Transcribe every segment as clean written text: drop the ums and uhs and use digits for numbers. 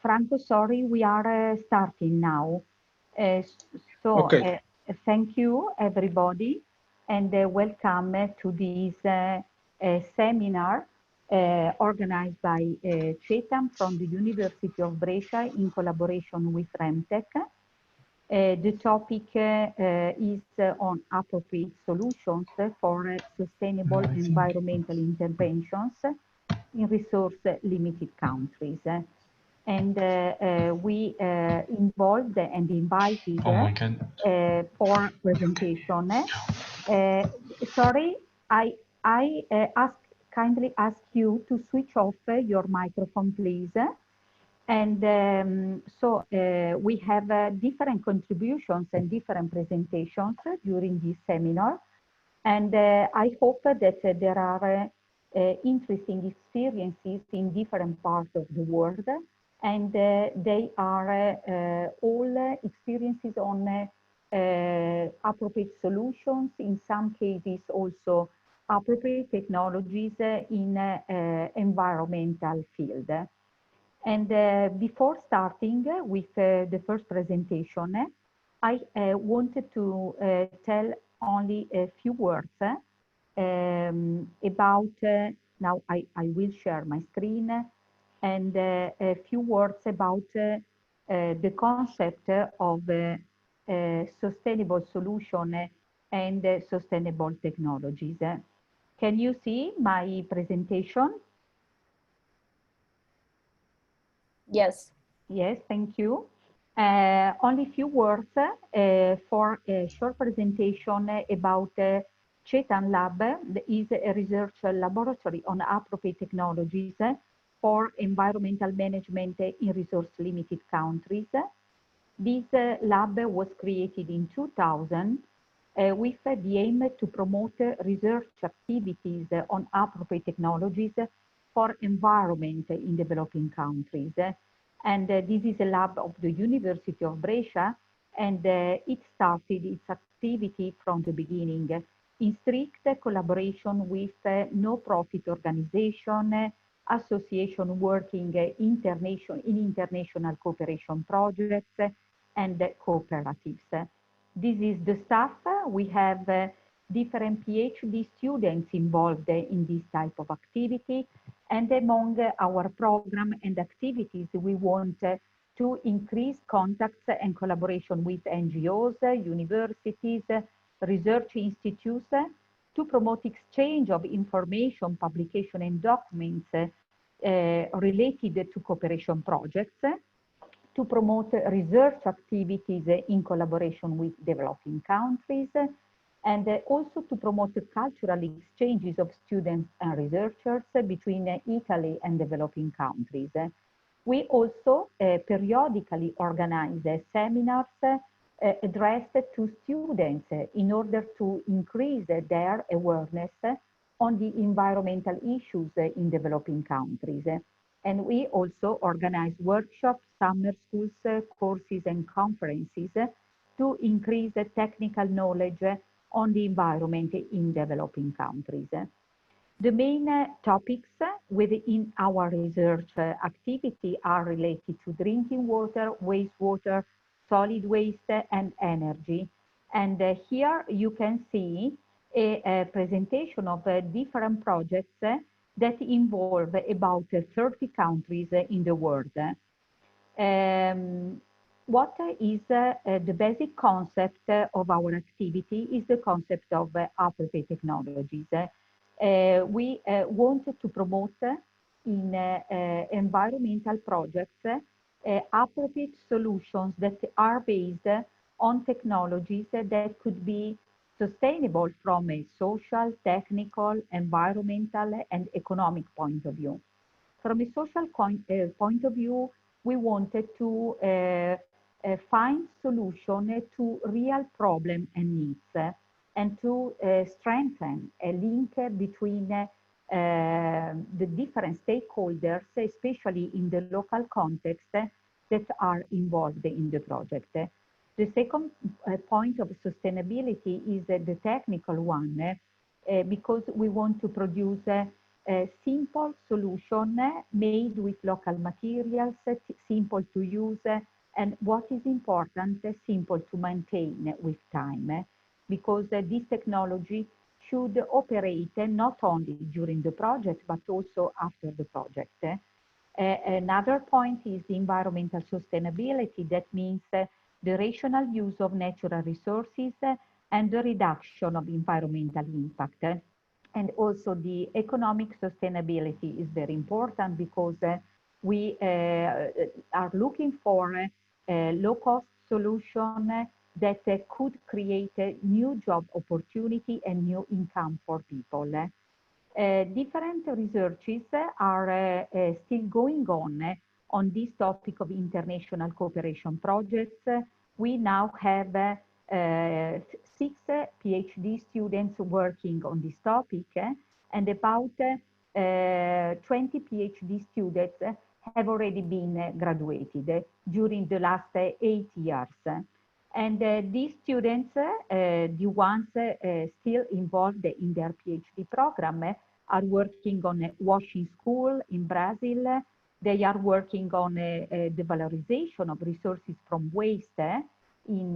Franco, sorry, we are starting now. Okay. Thank you, everybody, and welcome to this seminar organized by CeTAmb from the University of Brescia in collaboration with Remtech. The topic is on appropriate solutions for sustainable environmental interventions in resource-limited countries. And we involved and invited for presentation. Sorry, I kindly ask you to switch off your microphone, please. And we have different contributions and different presentations during this seminar. And I hope that there are interesting experiences in different parts of the world. And they are all experiences on appropriate solutions, in some cases also appropriate technologies in environmental field. And before starting with the first presentation, I wanted to tell only a few words about, now I will share my screen, and a few words about the concept of sustainable solution and sustainable technologies. Can you see my presentation? Yes. Yes, thank you. Only a few words for a short presentation about CeTAmb LAB. Is a research laboratory on appropriate technologies for environmental management in resource-limited countries. This lab was created in 2000 with the aim to promote research activities on appropriate technologies for environment in developing countries. And this is a lab of the University of Brescia, and it started its activity from the beginning in strict collaboration with no-profit organization, association working in international cooperation projects and cooperatives. This is the staff. We have different PhD students involved in this type of activity. And among our program and activities, we want to increase contacts and collaboration with NGOs, universities, research institutes, to promote exchange of information, publication, and documents related to cooperation projects, to promote research activities in collaboration with developing countries, and also to promote cultural exchanges of students and researchers between Italy and developing countries. We also periodically organize seminars addressed to students in order to increase their awareness on the environmental issues in developing countries. And we also organize workshops, summer schools, courses, and conferences to increase technical knowledge on the environment in developing countries. The main topics within our research activity are related to drinking water, wastewater, solid waste, and energy. And here you can see a presentation of different projects that involve about 30 countries in the world. What is the basic concept of our activity is the concept of appropriate technologies. We want to promote in environmental projects appropriate solutions that are based on technologies that could be sustainable from a social, technical, environmental, and economic point of view. From a social point of view, we wanted to find solution to real problems and needs, and to strengthen a link between the different stakeholders, especially in the local context, that are involved in the project. The second point of sustainability is the technical one, because we want to produce a simple solution made with local materials, simple to use, and what is important, simple to maintain with time, because this technology should operate not only during the project, but also after the project. Another point is the environmental sustainability. That means the rational use of natural resources and the reduction of environmental impact. And also the economic sustainability is very important because we are looking for a low-cost solution that could create a new job opportunity and new income for people. Different researches are still going on this topic of international cooperation projects. We now have 6 PhD students working on this topic, and about 20 PhD students have already been graduated during the last 8 years. And these students, the ones still involved in their PhD program, are working on a washing school in Brazil. They are working on the valorization of resources from waste in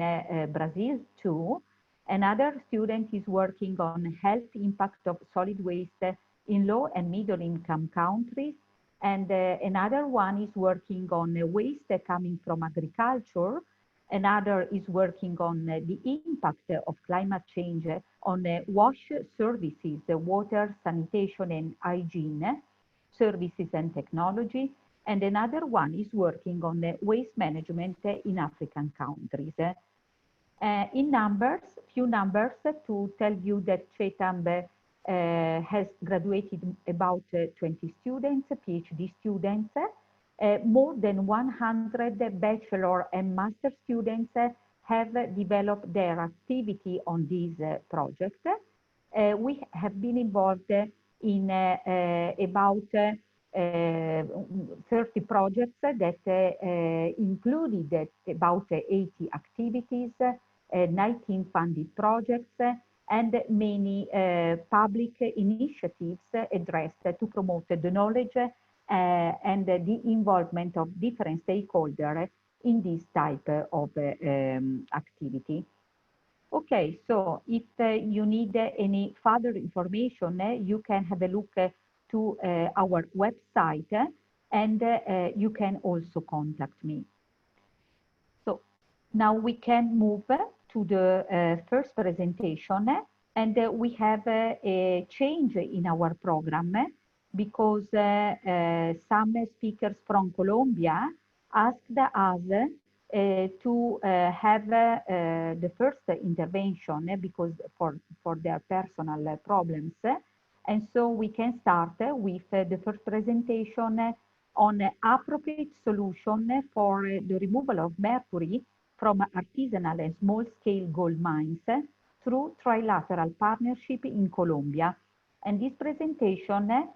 Brazil too. Another student is working on health impact of solid waste in low and middle income countries. And another one is working on waste coming from agriculture. Another is working on the impact of climate change on wash services, water, sanitation and hygiene, services and technology. And another one is working on waste management in African countries. In numbers, few numbers to tell you that CeTAmb has graduated about 20 students, PhD students. More than 100 bachelor and master students have developed their activity on this project. We have been involved in about 30 projects that included about 80 activities, 19 funded projects, and many public initiatives addressed to promote the knowledge and the involvement of different stakeholders in this type of activity. Okay, so if you need any further information, you can have a look to our website, and you can also contact me. So now we can move to the first presentation, and we have a change in our program because some speakers from Colombia asked us to have the first intervention because for their personal problems. And so we can start with the first presentation on appropriate solution for the removal of mercury from artisanal and small-scale gold mines through trilateral partnership in Colombia. And this presentation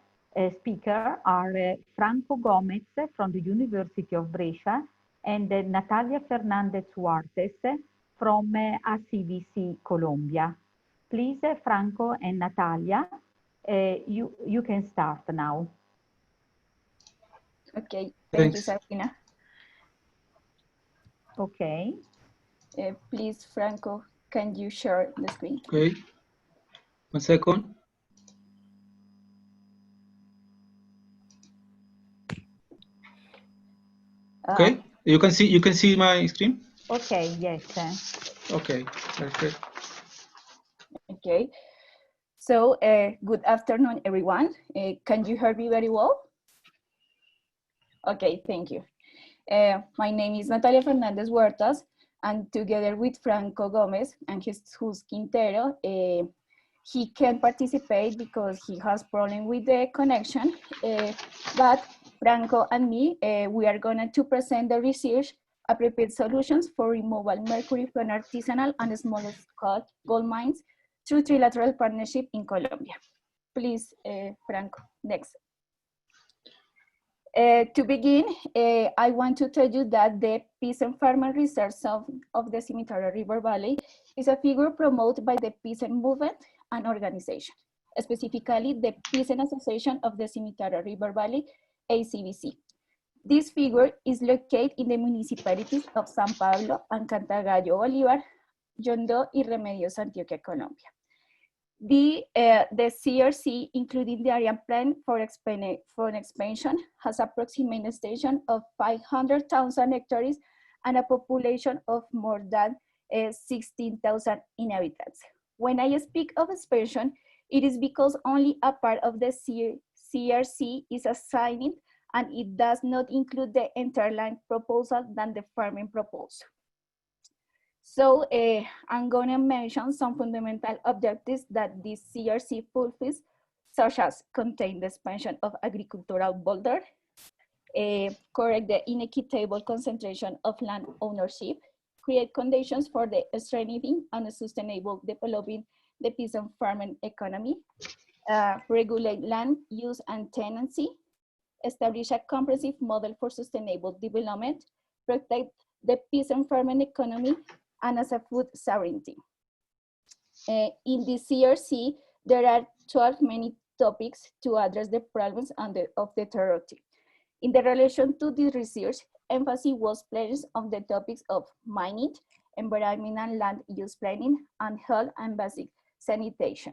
speakers are Franco Gomez from the University of Brescia and Natalia Fernandez Huartes from ACVC Colombia. Please, Franco and Natalia, you can start now. Okay, thank you, Sabrina. Okay. Please, Franco, can you share the screen? Okay, 1 second. Okay, you can see my screen? Okay, yes. Okay, perfect. Okay, so good afternoon, everyone. Can you hear me very well? Okay, thank you. My name is Natalia Fernandez Huertas, and together with Franco Gomez and Jesus Quintero, he can participate because he has problem with the connection, but Franco and me, we are going to present the research appropriate solutions for removal mercury from artisanal and small-scale gold mines through trilateral partnership in Colombia. Please, Franco, next. To begin, I want to tell you that the Peace and Farming Research of the Cimitarra River Valley is a figure promoted by the peace and movement and organization. specifically the Peasant Association of the Cimitarra River Valley, ACBC. This figure is located in the municipalities of San Pablo and Cantagallo Bolívar, Yondó y Remedios, Antioquia, Colombia. The CRC, including the area plan for expansion, has approximate extension of 500,000 hectares and a population of more than 16,000 inhabitants. When I speak of expansion, it is because only a part of the CRC is assigned, and it does not include the entire land proposal than the farming proposal. So I'm going to mention some fundamental objectives that this CRC fulfills, such as contain the expansion of agricultural border, correct the inequitable concentration of land ownership, create conditions for the strengthening and sustainable developing the peasant farming economy, regulate land use and tenancy, establish a comprehensive model for sustainable development, protect the peasant farming economy, and as a food sovereignty. In the CRC, there are 12 many topics to address the problems of the territory. In the relation to this research, emphasis was placed on the topics of mining, environment and land use planning, and health and basic sanitation.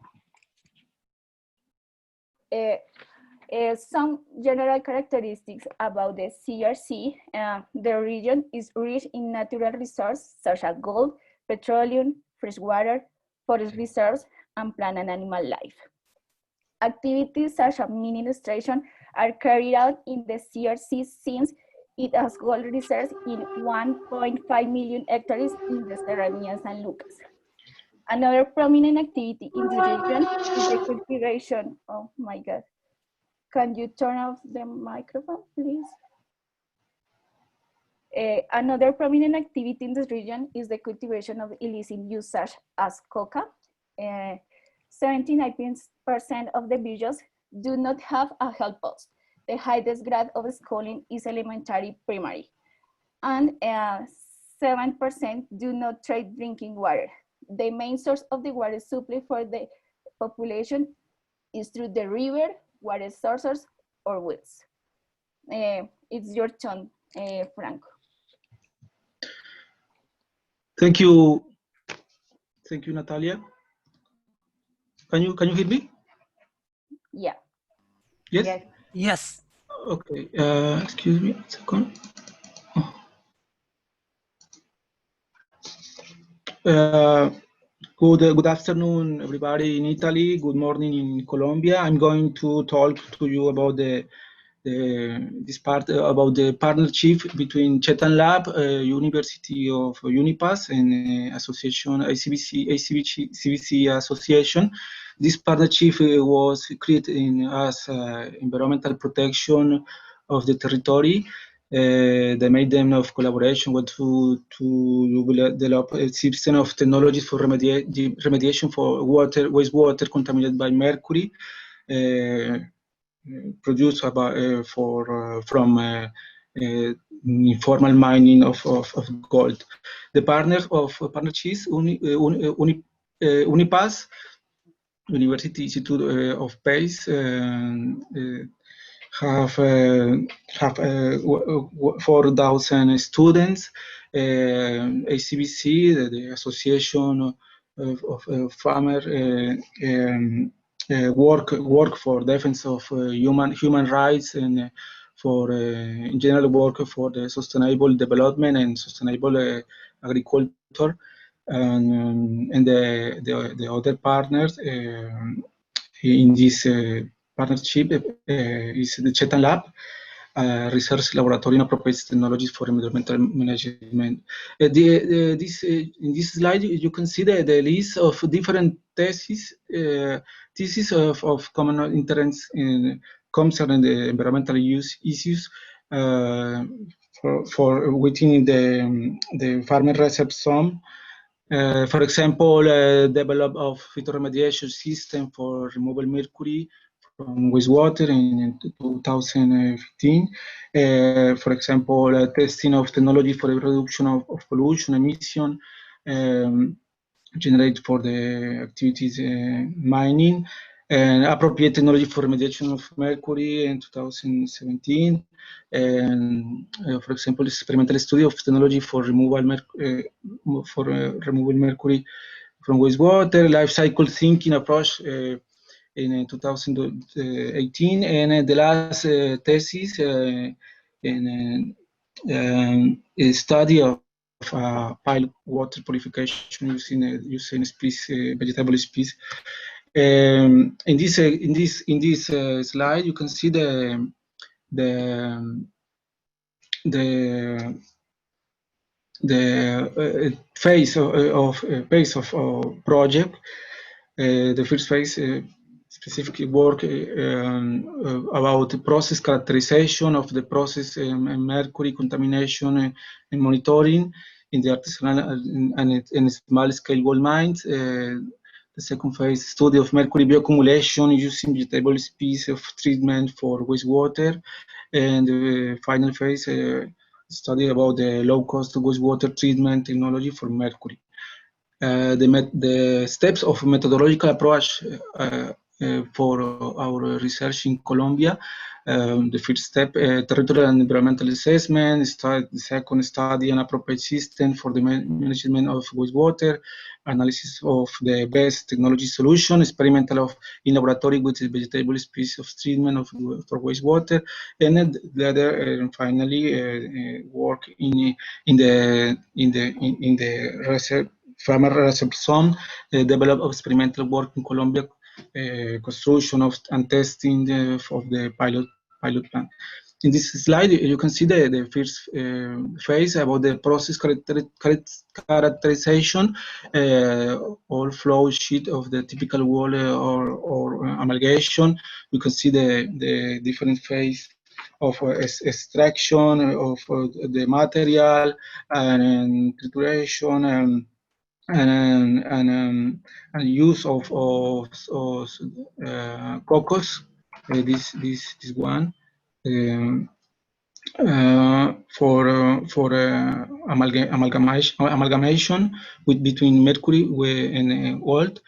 Some general characteristics about the CRC. The region is rich in natural resources such as gold, petroleum, freshwater, forest reserves, and plant and animal life. Activities such as mining extraction are carried out in the CRC since it has gold reserves in 1.5 million hectares in the Serranía San Lucas. Another prominent activity in this region is the cultivation. Oh my God. Can you turn off the microphone, please? Another prominent activity in this region is the cultivation of illicit use such as coca. 79% of the villages do not have a health post. The highest grade of schooling is elementary primary. And 7% do not trade drinking water. The main source of the water supply for the population is through the river, water sources, or wells. It's your turn, Franco. Thank you, Natalia. Can you hear me? Yeah. Yes. Yes. Okay. Excuse me a second. Good afternoon, everybody in Italy. Good morning in Colombia. I'm going to talk to you about this part about the partnership between CeTAmb LAB, University of UniPass, and Association ACBC Association. This partnership was created as environmental protection of the territory. The main of collaboration was to develop a system of technologies for remediation for wastewater contaminated by mercury, produced from informal mining of gold. The partners of partnerships, UniPass, University Institute of Pace, have 4,000 students. ACBC, the Association of Farmers, work for defense of human rights and for in general work for the sustainable development and sustainable agriculture, and the other partners in this partnership is the CeTAmb LAB, research laboratory in appropriate technologies for environmental management. In this slide, you can see the list of different theses of common interests concerning the environmental issues for within the farmer research zone. For example, develop of phytoremediation system for removal mercury from wastewater in 2015. For example, testing of technology for the reduction of pollution emission generated for the activities mining. and appropriate technology for remediation of mercury in 2017. And for example, experimental study of technology for removal mercury from wastewater, life cycle thinking approach in 2018, and the last thesis in a study of pilot water purification using vegetable species. In this slide, you can see the phase of project. The first phase specifically work about the process characterization of the process and mercury contamination and monitoring in the artisanal and small-scale gold mines. The second phase, study of mercury bioaccumulation using vegetable species of treatment for wastewater. And the final phase, study about the low-cost wastewater treatment technology for mercury. The steps of methodological approach for our research in Colombia. The first step, territorial and environmental assessment. The second, study an appropriate system for the management of wastewater. Analysis of the best technology solution. Experimental in laboratory with vegetable species of treatment for wastewater. And the other, finally, work in the research. Farmer research zone, develop experimental work in Colombia, construction of and testing of the pilot plant. In this slide, you can see the first phase about the process characterization, or flow sheet of the typical wall or amalgamation. You can see the different phase of extraction of the material and trituration and use of cocos. This one for amalgamation between mercury and gold.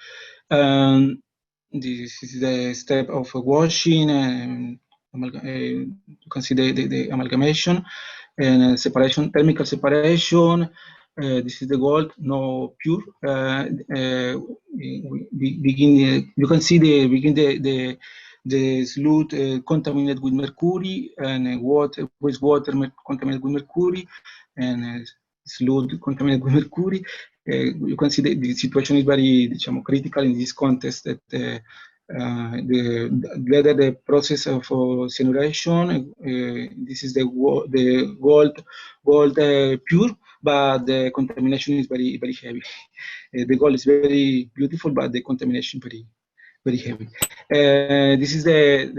This is the step of washing, and you can see the amalgamation and separation, thermical separation. This is the gold, no pure. You can see the sludge contaminated with mercury, and wastewater contaminated with mercury, and sludge contaminated with mercury. You can see the situation is very critical in this context, that whether the process of cineration, this is the gold pure, but the contamination is very heavy. The gold is very beautiful, but the contamination very heavy. This is the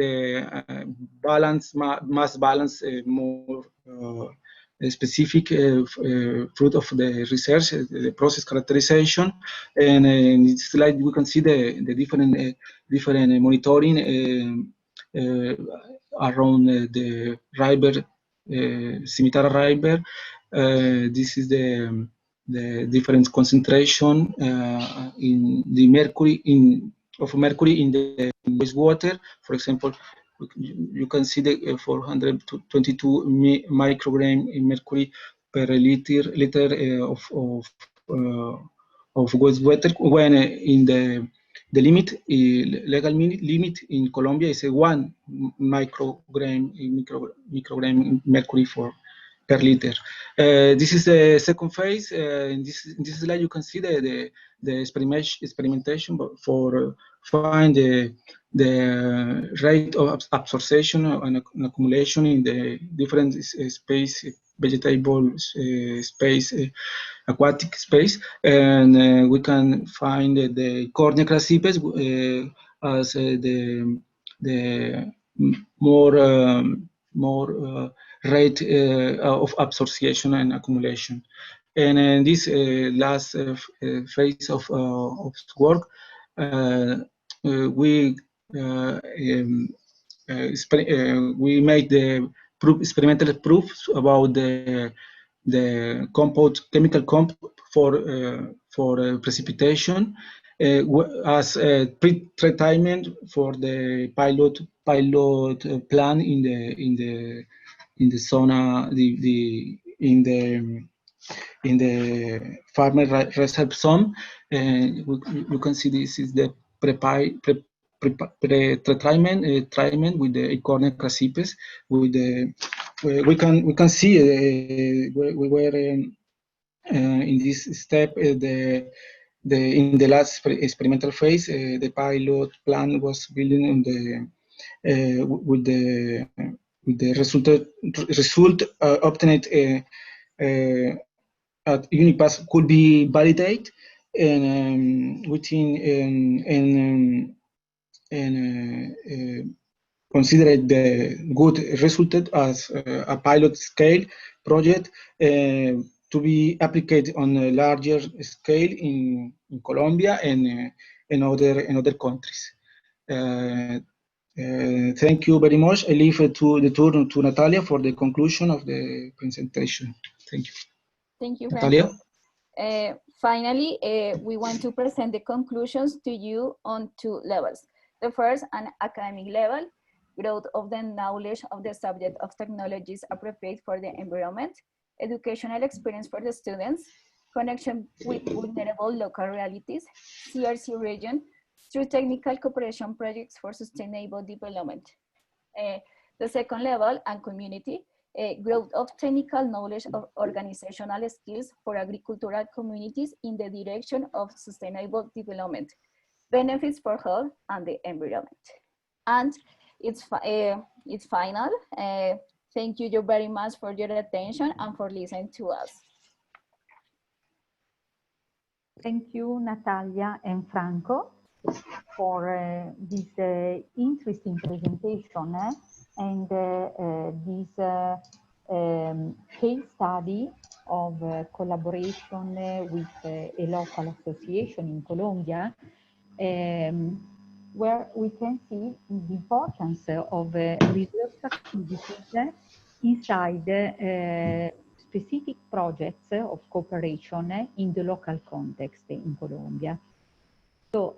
balance, mass balance, more specific fruit of the research, the process characterization. And in this slide, we can see the different monitoring around the river, Cimitarra River. This is the different concentration in the mercury of mercury in the wastewater. For example, you can see the 422 microgram in mercury per liter of wastewater, when in the limit, legal limit in Colombia is 1 microgram mercury per liter. This is the second phase. In this slide, you can see the experimentation for find the rate of absorption and accumulation in the different space, vegetable space, aquatic space, and we can find the cornea crassipes as the more rate of absorption and accumulation. And in this last phase of work, we made the experimental proofs about the chemical compound for precipitation, as a pre-treatment for the pilot plan in the zona in the farmer reserve zone. You can see this is the treatment with the acorn crassipes. With the we can see we were in this step in the last experimental phase. The pilot plan was building on the with the result obtained at UniBS could be validated and considered the good result as a pilot scale project to be applied on a larger scale in Colombia and in other countries. Thank you very much. I leave the turn to Natalia for the conclusion of the presentation. Thank you. Thank you, Natalia. Franco. Finally, we want to present the conclusions to you on 2 levels. The first, an academic level, growth of the knowledge of the subject of technologies appropriate for the environment, educational experience for the students, connection with vulnerable local realities, CRC region, through technical cooperation projects for sustainable development. The second level, and community, growth of technical knowledge of organizational skills for agricultural communities in the direction of sustainable development, benefits for health and the environment. And it's final. Thank you very much for your attention and for listening to us. Thank you, Natalia and Franco, for this interesting presentation and this case study of collaboration with a local association in Colombia, where we can see the importance of research activities inside specific projects of cooperation in the local context in Colombia. So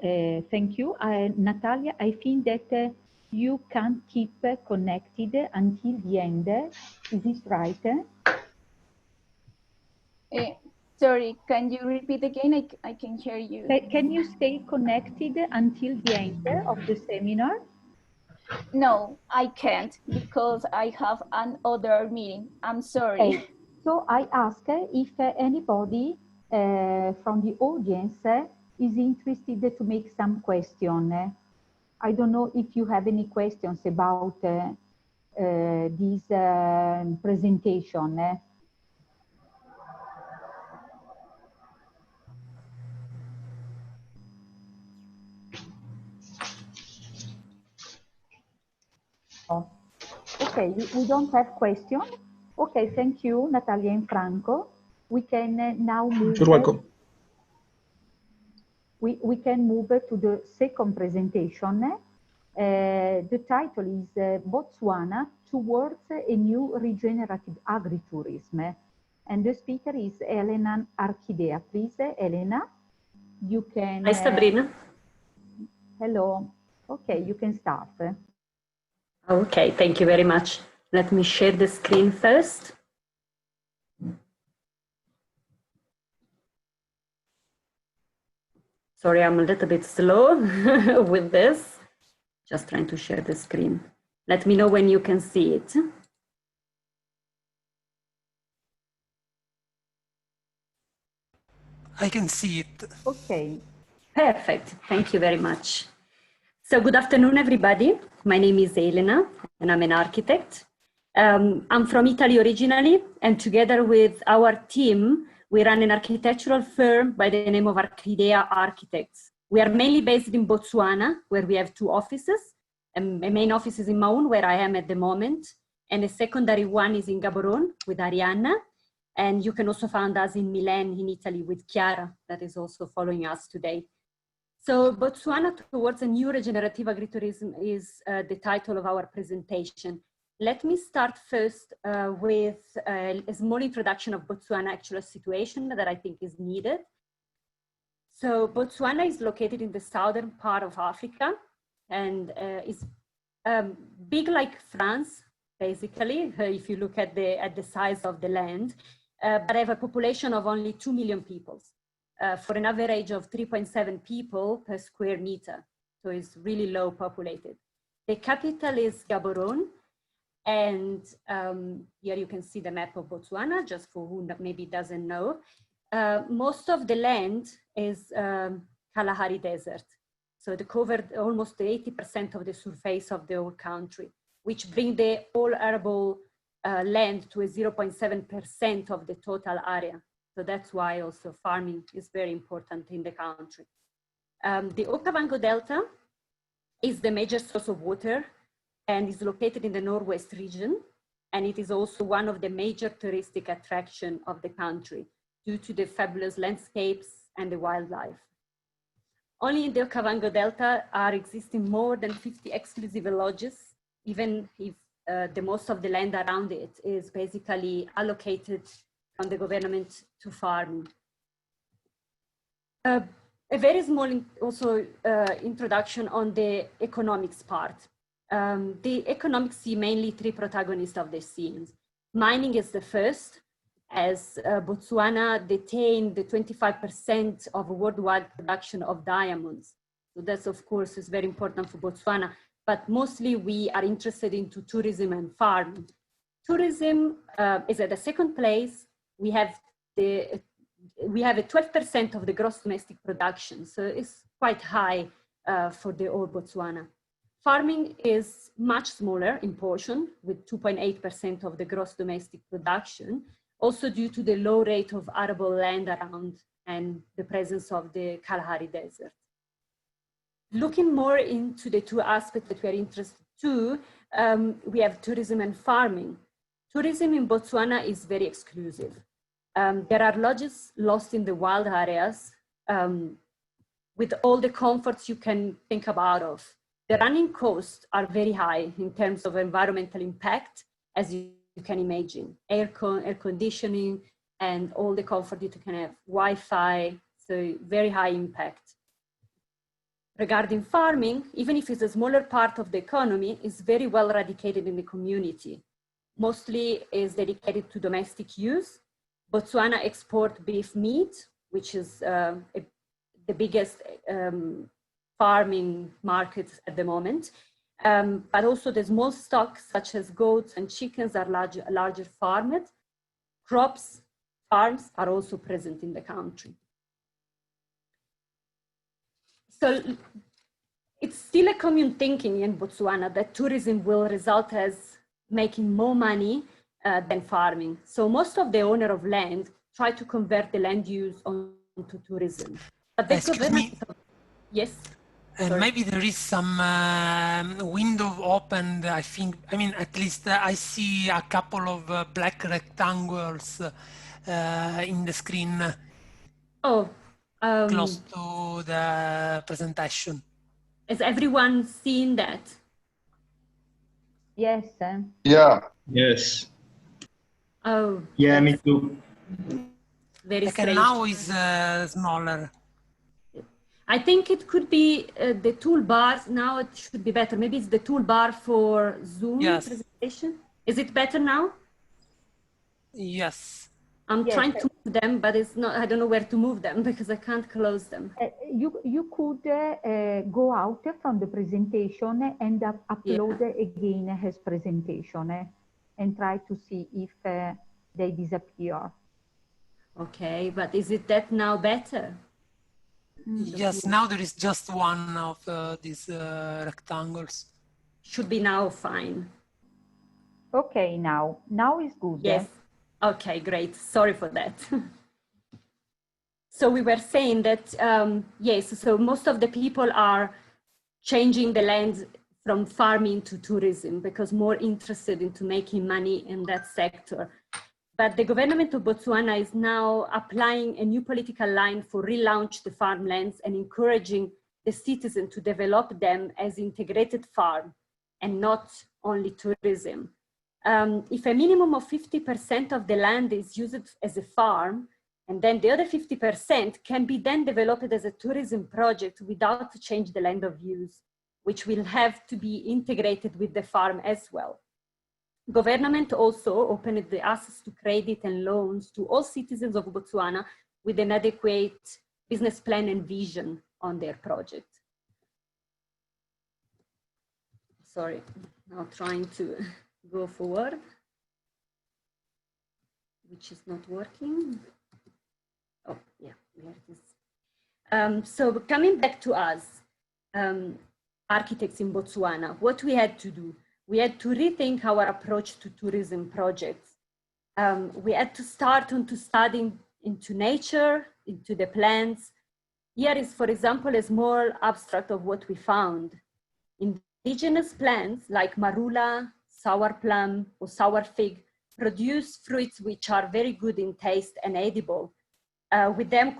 thank you. Natalia, I think that you can keep connected until the end. Is this right? Sorry, can you repeat again? I can hear you. Can you stay connected until the end of the seminar? No, I can't because I have another meeting. I'm sorry. Okay. So I ask if anybody from the audience is interested to make some question. I don't know if you have any questions about this presentation. Okay, we don't have questions. Okay, thank you, Natalia and Franco. We can now move. You're welcome. We can move to the second presentation. The title is Botswana Towards a New Regenerative Agritourism. And the speaker is Elena Archidea. Please, Elena, you can... Hi, Sabrina. Hello. Okay, you can start. Okay, thank you very much. Let me share the screen first. Sorry, I'm a little bit slow with this. Just trying to share the screen. Let me know when you can see it. I can see it. Okay. Perfect. Thank you very much. So good afternoon, everybody. My name is Elena, and I'm an architect. I'm from Italy originally, and together with our team, we run an architectural firm by the name of Archidea Architects. We are mainly based in Botswana, where we have 2 offices. A main office is in Maun, where I am at the moment, and a secondary one is in Gaborone with Arianna. And you can also find us in Milan, in Italy, with Chiara, that is also following us today. So Botswana Towards a New Regenerative Agritourism is the title of our presentation. Let me start first with a small introduction of Botswana actual situation that I think is needed. So Botswana is located in the southern part of Africa and is big like France, basically, if you look at the size of the land, but have a population of only 2 million people for an average of 3.7 people per square meter. So it's really low populated. The capital is Gaborone. And here you can see the map of Botswana, just for who maybe doesn't know. Most of the land is Kalahari Desert. So they covered almost 80% of the surface of the whole country, which bring the whole arable land to a 0.7% of the total area. So that's why also farming is very important in the country. The Ocavango Delta is the major source of water and is located in the northwest region. And it is also one of the major touristic attractions of the country due to the fabulous landscapes and the wildlife. Only in the Ocavango Delta are existing more than 50 exclusive lodges, even if the most of the land around it is basically allocated from the government to farming. A very small introduction on the economics part. The economics see mainly three protagonists of the scenes. Mining is the first, as Botswana detained the 25% of worldwide production of diamonds. So that's, of course, is very important for Botswana, but mostly we are interested into tourism and farming. Tourism is at the second place. We have a 12% of the gross domestic production, so it's quite high for the whole Botswana. Farming is much smaller in portion, with 2.8% of the gross domestic production, also due to the low rate of arable land around and the presence of the Kalahari Desert. Looking more into the two aspects that we are interested to, we have tourism and farming. Tourism in Botswana is very exclusive. There are lodges lost in the wild areas with all the comforts you can think about of. The running costs are very high in terms of environmental impact, as you can imagine. Air conditioning and all the comfort you can have, Wi-Fi, so very high impact. Regarding farming, even if it's a smaller part of the economy, it's very well eradicated in the community. Mostly is dedicated to domestic use. Botswana export beef meat, which is the biggest farming markets at the moment. But also the small stocks such as goats and chickens are larger farmed. Crops, farms are also present in the country. So it's still a common thinking in Botswana that tourism will result as making more money than farming. So most of the owner of land try to convert the land use onto tourism. But the government, yes. Maybe there is some window opened, I think. I mean, at least I see a couple of black rectangles in the screen. Oh. Close to the presentation. Has everyone seen that? Yes. Yeah. Yes. Oh. Yeah, me too. Very strange. Now is smaller. I think it could be the toolbar. Now it should be better. Maybe it's the toolbar for Zoom presentation. Is it better now? Yes. I'm trying to move them, but it's not. I don't know where to move them because I can't close them. You could go out from the presentation and upload again his presentation and try to see if they disappear. Okay, but is it that now better? Yes, now there is just one of these rectangles. Should be now fine. Okay, now is good. Yes. Okay, great. Sorry for that. So we were saying that, yes, so most of the people are changing the land from farming to tourism because more interested into making money in that sector. But the government of Botswana is now applying a new political line for relaunch the farmlands and encouraging the citizens to develop them as integrated farm and not only tourism. If a minimum of 50% of the land is used as a farm, And then the other 50% can be then developed as a tourism project without to change the land of use, which will have to be integrated with the farm as well. Government also opened the access to credit and loans to all citizens of Botswana with an adequate business plan and vision on their project. Sorry, now trying to go forward, which is not working. Oh, yeah, there it is. So coming back to us, architects in Botswana, what we had to do, we had to rethink our approach to tourism projects. We had to start on to studying into nature, into the plants. Here is, for example, a small abstract of what we found. Indigenous plants like marula, sour plum, or sour fig produce fruits which are very good in taste and edible. With them we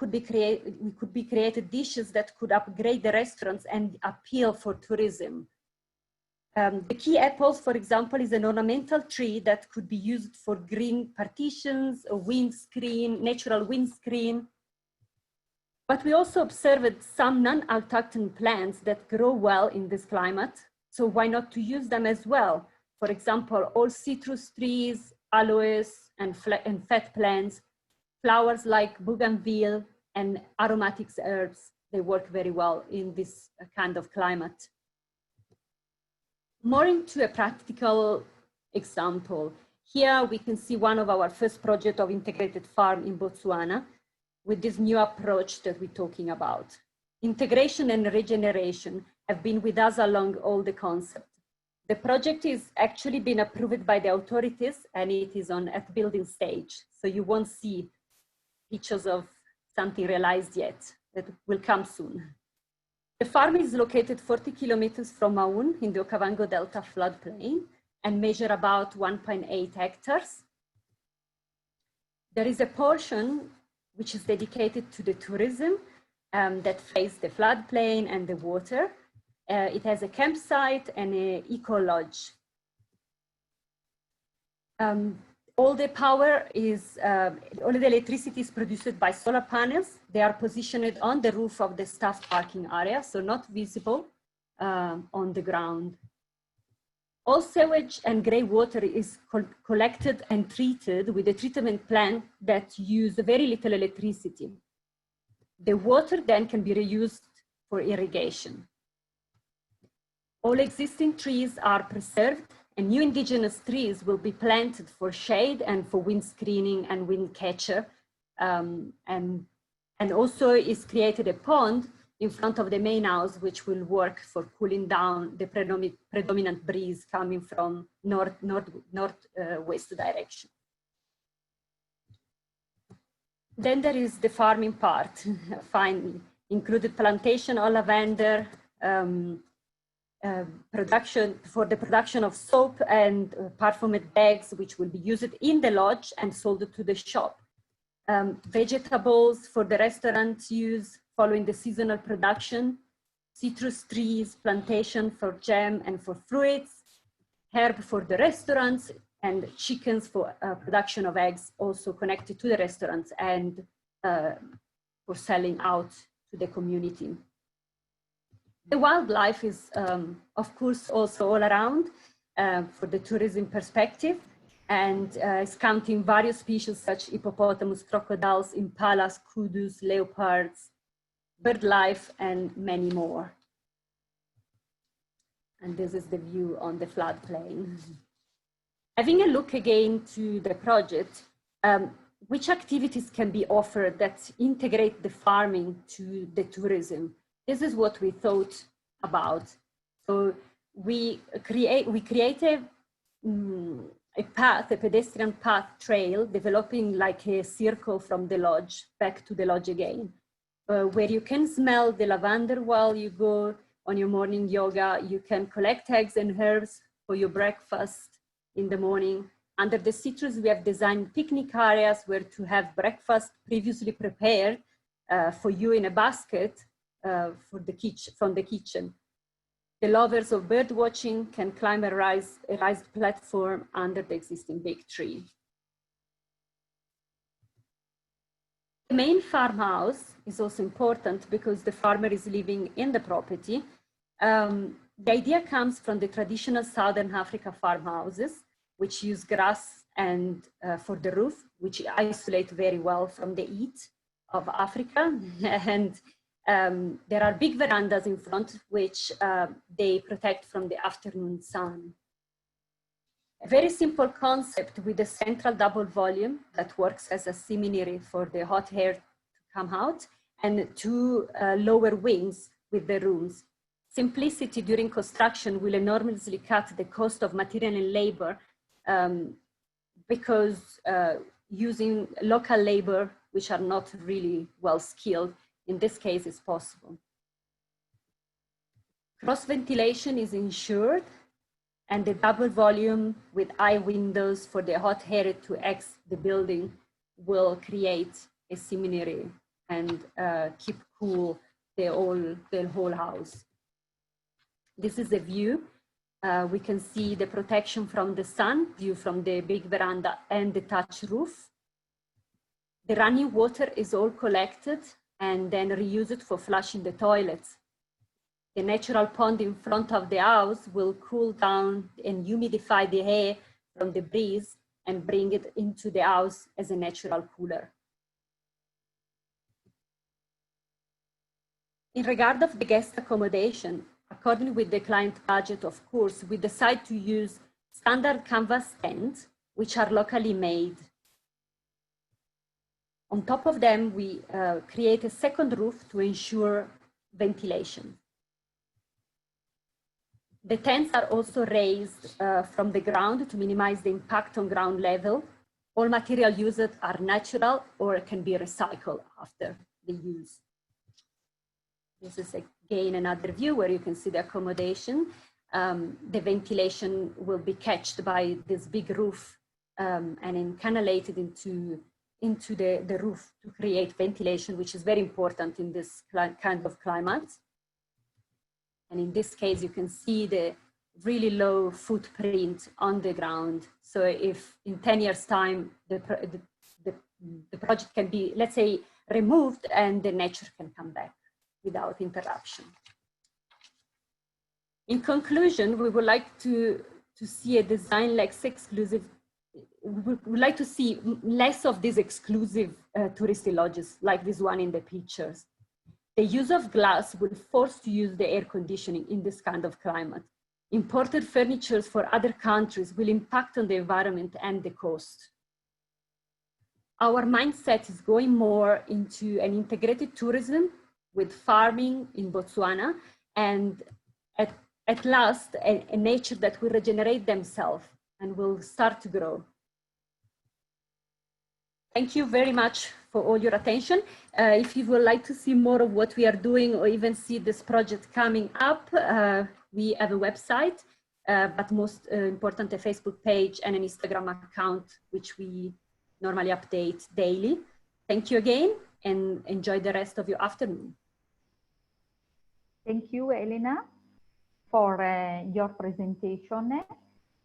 could be created dishes that could upgrade the restaurants and appeal for tourism. The key apples, for example, is an ornamental tree that could be used for green partitions, a windscreen, natural windscreen. But we also observed some non-autochthon plants that grow well in this climate. So why not to use them as well? For example, all citrus trees, aloes, and fat plants, flowers like bougainville and aromatic herbs, they work very well in this kind of climate. More into a practical example. Here we can see one of our first projects of integrated farm in Botswana with this new approach that we're talking about. Integration and regeneration have been with us along all the concept. The project is actually been approved by the authorities and it is at building stage. So you won't see pictures of something realized yet, that will come soon. The farm is located 40 kilometers from Maun in the Ocavango Delta floodplain and measure about 1.8 hectares. There is a portion which is dedicated to the tourism that faces the floodplain and the water. It has a campsite and an eco-lodge. All the power is, all the electricity is produced by solar panels. They are positioned on the roof of the staff parking area, so not visible on the ground. All sewage and grey water is collected and treated with a treatment plant that uses very little electricity. The water then can be reused for irrigation. All existing trees are preserved and new indigenous trees will be planted for shade and for wind screening and wind catcher. And also is created a pond in front of the main house, which will work for cooling down the predominant breeze coming from northwest direction. Then there is the farming part, finally, included plantation of lavender, production for the production of soap and perfumed bags, which will be used in the lodge and sold to the shop. Vegetables for the restaurant use following the seasonal production, citrus trees, plantation for jam and for fruits, herb for the restaurants, and chickens for production of eggs also connected to the restaurants and for selling out to the community. The wildlife is, of course, also all around for the tourism perspective, and is counting various species such hippopotamus, crocodiles, impalas, kudus, leopards, bird life, and many more. And this is the view on the floodplain. Having a look again to the project, which activities can be offered that integrate the farming to the tourism? This is what we thought about. So we create a path, a pedestrian path trail, developing like a circle from the lodge back to the lodge again, where you can smell the lavender while you go on your morning yoga. You can collect eggs and herbs for your breakfast in the morning. Under the citrus, we have designed picnic areas where to have breakfast previously prepared for you in a basket from the kitchen. The lovers of bird watching can climb a raised platform under the existing big tree. The main farmhouse is also important because the farmer is living in the property. The idea comes from the traditional Southern Africa farmhouses, which use grass and for the roof, which isolate very well from the heat of Africa. And there are big verandas in front, which they protect from the afternoon sun. A very simple concept with a central double volume that works as a seminary for the hot air to come out, and two lower wings with the rooms. Simplicity during construction will enormously cut the cost of material and labor because using local labor, which are not really well skilled, in this case is possible. Cross ventilation is ensured, and the double volume with high windows for the hot air to exit the building will create a seminary and keep cool the whole house. This is a view. We can see the protection from the sun, view from the big veranda and the thatch roof. The running water is all collected and then reused for flushing the toilets. The natural pond in front of the house will cool down and humidify the air from the breeze and bring it into the house as a natural cooler. In regard of the guest accommodation, according with the client budget, of course, we decide to use standard canvas tents, which are locally made. On top of them, we create a second roof to ensure ventilation. The tents are also raised from the ground to minimize the impact on ground level. All material used are natural or can be recycled after the use. This is again another view where you can see the accommodation. The ventilation will be catched by this big roof and canalated into the roof to create ventilation, which is very important in this kind of climate. And in this case, you can see the really low footprint on the ground. So if in 10 years' time, the project can be, let's say, removed and the nature can come back without interruption. In conclusion, we would like to see a design less exclusive. We would like to see less of these exclusive touristy lodges like this one in the pictures. The use of glass will force to use the air conditioning in this kind of climate. Imported furniture for other countries will impact on the environment and the cost. Our mindset is going more into an integrated tourism with farming in Botswana and at last a nature that will regenerate themselves and will start to grow. Thank you very much for all your attention. If you would like to see more of what we are doing or even see this project coming up, we have a website, but most important, a Facebook page and an Instagram account, which we normally update daily. Thank you again and enjoy the rest of your afternoon. Thank you, Elena, for your presentation.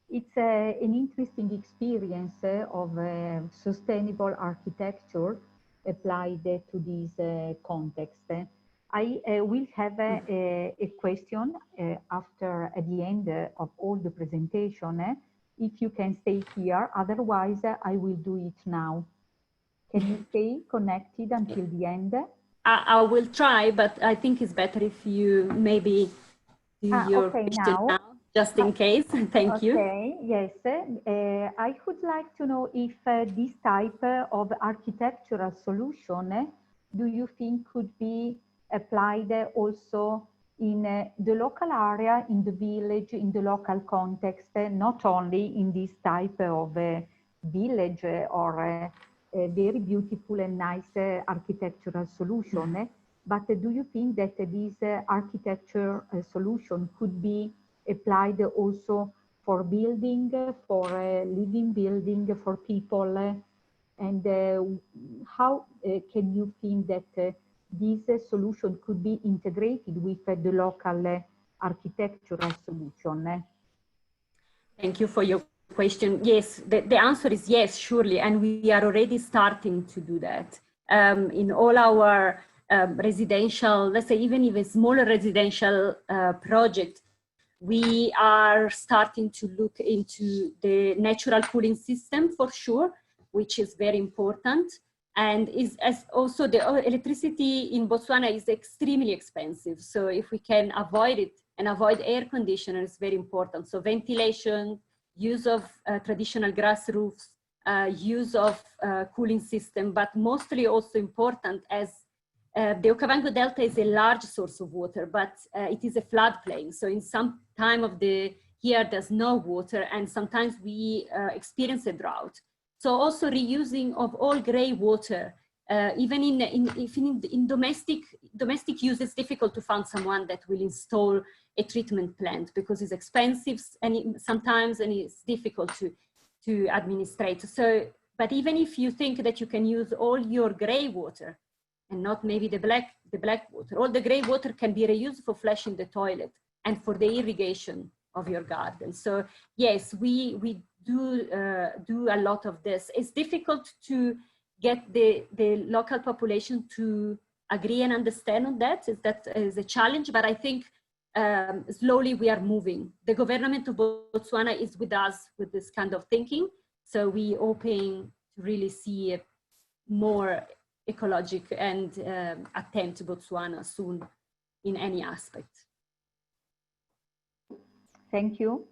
It's an interesting experience of sustainable architecture applied to this context. I will have a question at the end of all the presentation. If you can stay here, otherwise I will do it now. Can you stay connected until the end? I will try, but I think it's better if you maybe do your question now, just in case. Thank you. Okay, yes. I would like to know if this type of architectural solution, do you think could be applied also in the local area, in the village, in the local context, not only in this type of village or a very beautiful and nice architectural solution, but do you think that this architecture solution could be applied also for building, for living building, for people? And how can you think that this solution could be integrated with the local architectural solution? Thank you for your question. Yes, the answer is yes, surely. And we are already starting to do that. in all our residential, let's say even if a smaller residential project, we are starting to look into the natural cooling system for sure, which is very important. And is as also the electricity in Botswana is extremely expensive. So if we can avoid it and avoid air conditioning is very important. So ventilation, use of traditional grass roofs, use of cooling system, but mostly also important as the Ocavango Delta is a large source of water, but it is a floodplain. So in some time of the year, there's no water, and sometimes we experience a drought. So also reusing of all gray water, even in domestic use, it's difficult to find someone that will install a treatment plant because it's expensive and sometimes it's difficult to administrate. So, but even if you think that you can use all your gray water and not maybe the black water, all the gray water can be reused for flushing the toilet and for the irrigation of your garden. So yes, we do a lot of this. It's difficult to get the local population to agree and understand on that. That is a challenge, but I think slowly we are moving. The government of Botswana is with us with this kind of thinking. So we hoping to really see a more ecologic and attempt Botswana soon in any aspect. Thank you.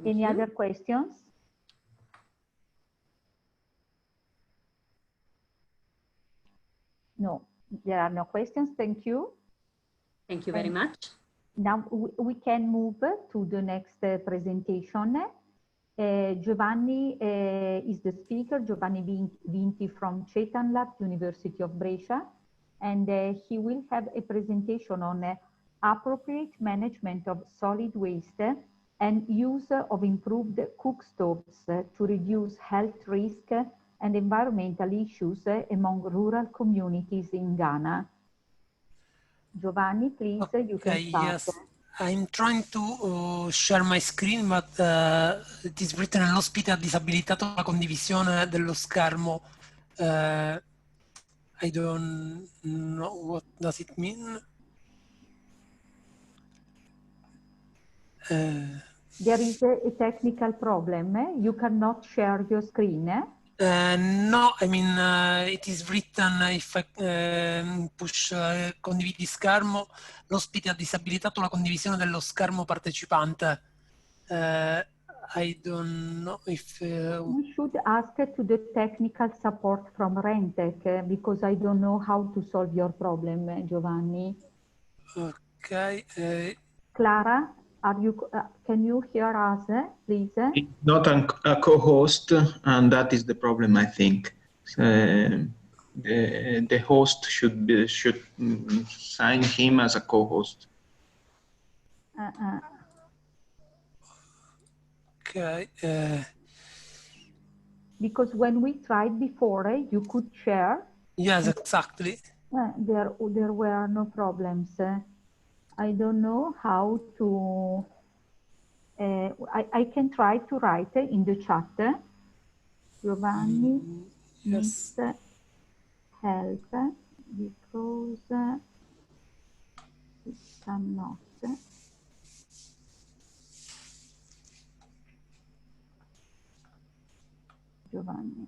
Any other questions? No, there are no questions. Thank you. Thank you very much. Now we can move to the next presentation. Giovanni is the speaker, Giovanni Vinti from CeTAmb LAB, University of Brescia, and he will have a presentation on appropriate management of solid waste and use of improved cook stoves to reduce health risk and environmental issues among rural communities in Ghana. Giovanni, please, you can start. Yes. I'm trying to share my screen, but it is written all'ospite ha disabilitato la condivisione dello schermo. I don't know what does it mean. There is a technical problem. You cannot share your screen. No, I mean, it is written if I push condividi schermo, l'ospite ha disabilitato la condivisione dello schermo partecipante. I don't know if... We should ask to the technical support from Rentec because I don't know how to solve your problem, Giovanni. Okay. Clara, can you hear us, please? It's not a co-host, and that is the problem, I think. The host should sign him as a co-host. Okay. Because when we tried before, you could share. Yes, exactly. There were no problems. I don't know how to. I can try to write in the chat. Giovanni needs help because he cannot. Giovanni.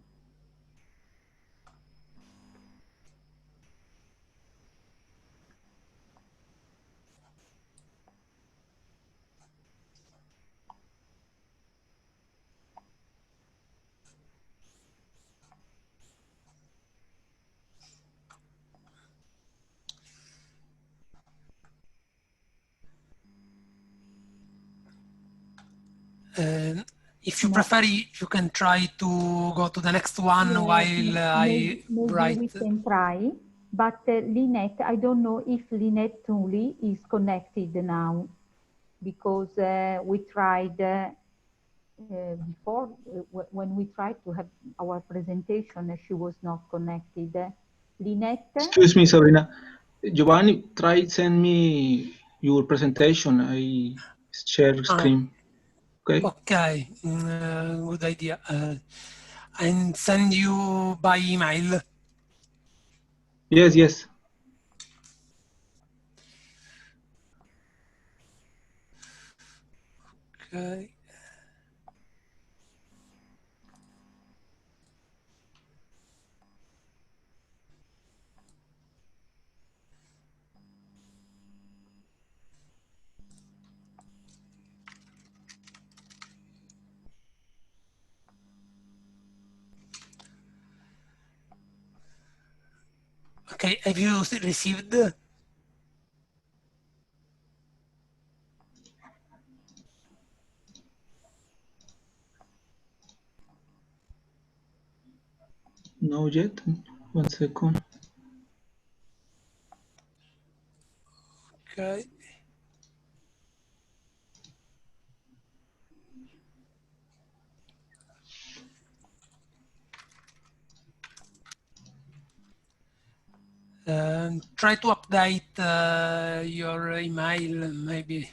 If you prefer, you can try to go to the next one while I write. Maybe we can try, but Lynette, I don't know if Lynette Tully is connected now, because we tried before, when we tried to have our presentation, she was not connected. Lynette? Excuse me, Sabrina. Giovanni, try send me your presentation. I share screen. Okay. Okay, good idea. And send you by email. Yes, yes. Okay. Okay, have you received? No yet. 1 second. Okay. Try to update your email, maybe.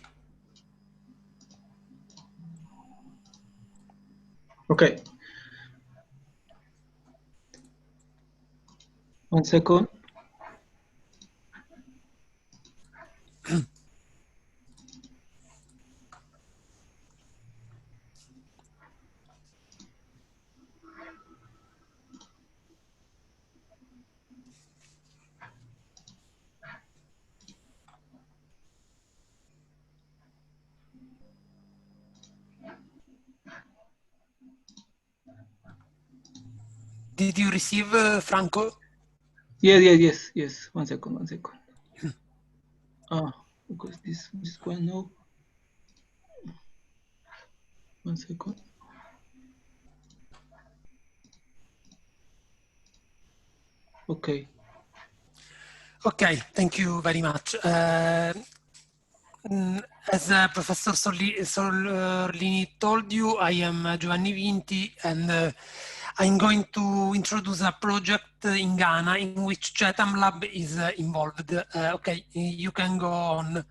Okay. 1 second. Did you receive, Franco? Yes. 1 second, 1 second. Because this one no. 1 second. Okay. Okay, thank you very much. As Professor Sorlini told you, I am Giovanni Vinti, and I'm going to introduce a project in Ghana in which CeTAmb LAB is involved. Okay, you can go on.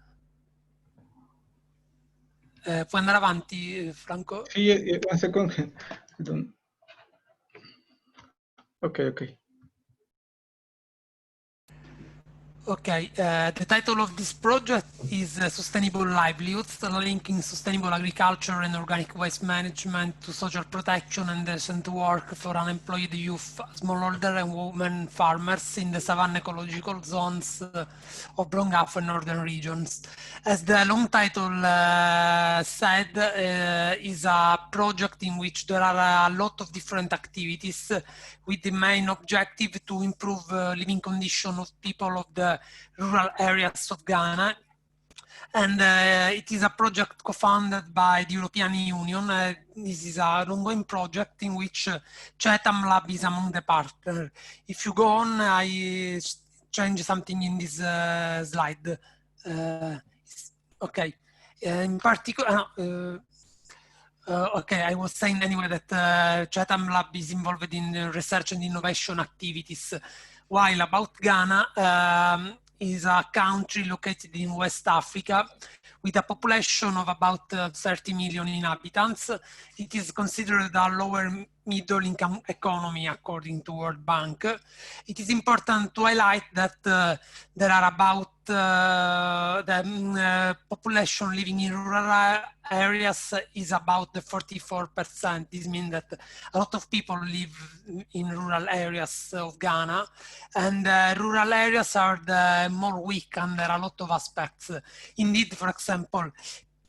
Puoi andare avanti, Franco? Yeah, 1 second. I don't. Okay. Okay, the title of this project is Sustainable Livelihoods, linking sustainable agriculture and organic waste management to social protection and decent work for unemployed youth, smallholder and women farmers in the savanna ecological zones of Brong-Ahafo and northern regions. As the long title said, is a project in which there are a lot of different activities with the main objective to improve living conditions of people of the rural areas of Ghana. And it is a project co-funded by the European Union. This is an ongoing project in which CeTAmb LAB is among the partners. If you go on, I change something in this slide. Okay. In particular, okay, I was saying anyway that CeTAmb LAB is involved in research and innovation activities, while about Ghana is a country located in West Africa with a population of about 30 million inhabitants. It is considered a lower middle income economy according to World Bank. It is important to highlight that there are about the population living in rural areas is about the 44%. This means that a lot of people live in rural areas of Ghana, and rural areas are the more weak under a lot of aspects. Indeed, for example,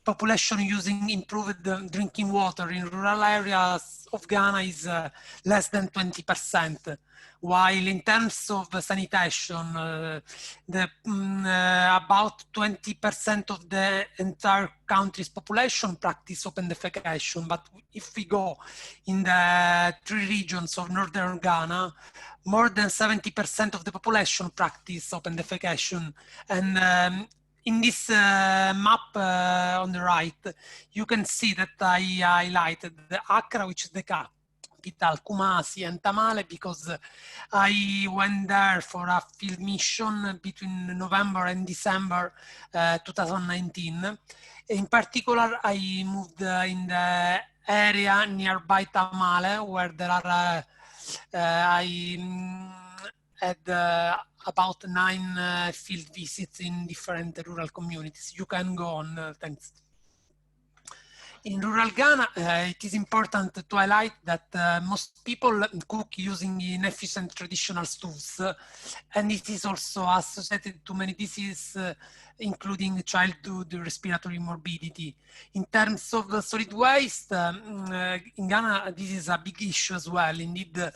population using improved drinking water in rural areas of Ghana is less than 20%, while in terms of sanitation, about 20% of the entire country's population practice open defecation. But if we go in the 3 regions of northern Ghana, more than 70% of the population practice open defecation. And in this map on the right, you can see that I highlighted the Accra, which is the capital, Kumasi, and Tamale, because I went there for a field mission between November and December 2019. In particular, I moved in the area nearby Tamale, where there are I had about 9 field visits in different rural communities. You can go on, thanks. In rural Ghana, it is important to highlight that most people cook using inefficient traditional stoves, and it is also associated to many diseases, including childhood respiratory morbidity. In terms of solid waste, in Ghana, this is a big issue as well. Indeed,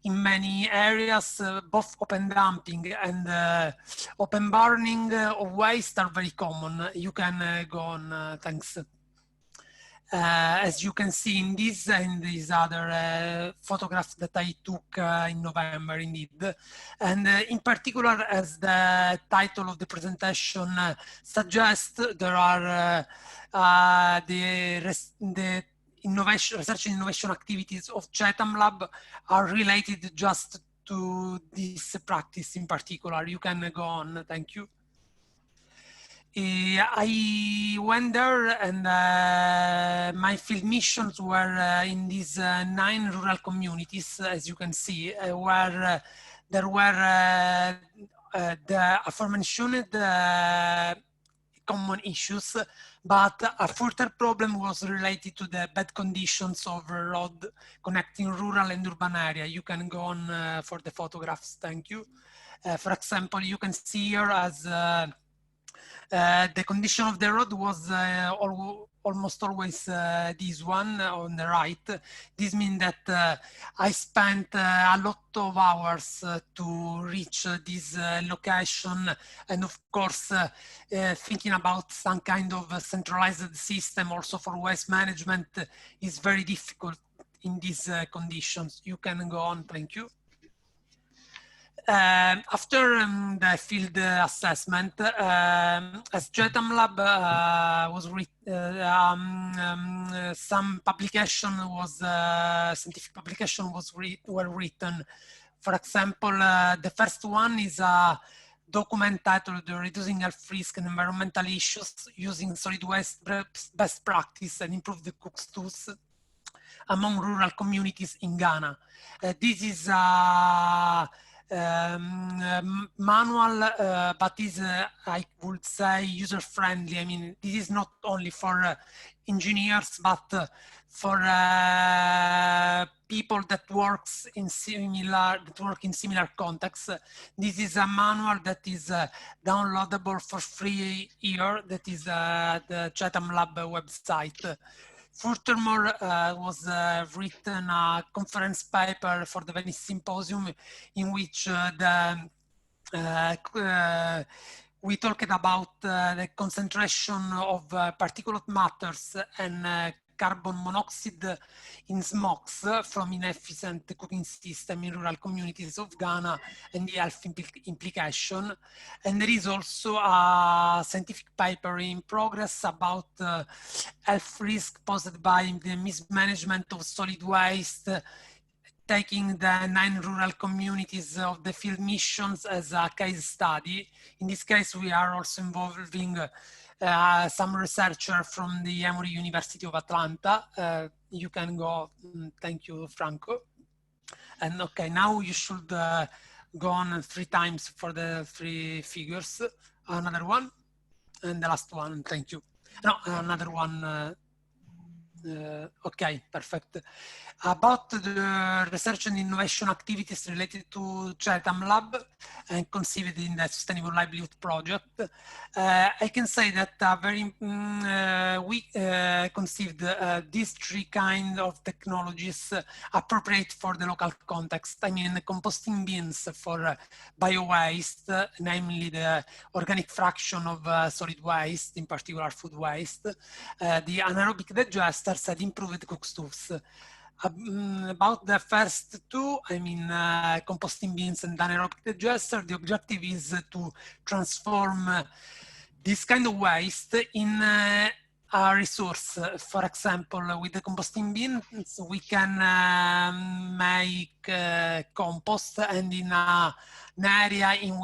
in many areas, both open dumping and open burning of waste are very common. You can go on, thanks. As you can see in this and these other photographs that I took in November, indeed. And in particular, as the title of the presentation suggests, there are the research and innovation activities of CeTAmb LAB are related just to this practice in particular. You can go on, thank you. I went there and my field missions were in these 9 rural communities, as you can see, where there were the aforementioned common issues, but a further problem was related to the bad conditions of road connecting rural and urban area. You can go on for the photographs, thank you. For example, you can see here as the condition of the road was almost always this one on the right. This means that I spent a lot of hours to reach this location, and of course thinking about some kind of centralized system also for waste management is very difficult in these conditions. You can go on, thank you. After the field assessment, as CeTAmb LAB was some publication was scientific publication were written. For example, the first one is a document titled "Reducing Health Risk and Environmental Issues Using Solid Waste Best Practice and Improved Cook Tools Among Rural Communities in Ghana." This is a manual, but is I would say user-friendly. I mean, this is not only for engineers, but for people that work in similar contexts. This is a manual that is downloadable for free here. That is the CeTAmb LAB website. Furthermore, was written a conference paper for the Venice Symposium in which we talked about the concentration of particulate matters and carbon monoxide in smokes from inefficient cooking system in rural communities of Ghana and the health implication. And there is also a scientific paper in progress about health risk posed by the mismanagement of solid waste, taking the 9 rural communities of the field missions as a case study. In this case, we are also involving some researcher from the Emory University of Atlanta. You can go, thank you, Franco. And okay, now you should go on 3 times for the 3 figures. Another one, and the last one, thank you. No, another one. Okay, perfect. About the research and innovation activities related to CeTAmb LAB and conceived in the Sustainable Livelihood Project, I can say that we conceived these 3 kinds of technologies appropriate for the local context. I mean, composting bins for bio-waste, namely the organic fraction of solid waste, in particular food waste, the anaerobic digesters and improved cook stoves. About the first 2, I mean, composting bins and anaerobic digester, the objective is to transform this kind of waste in a resource. For example, with the composting bins, we can make compost, and in an area in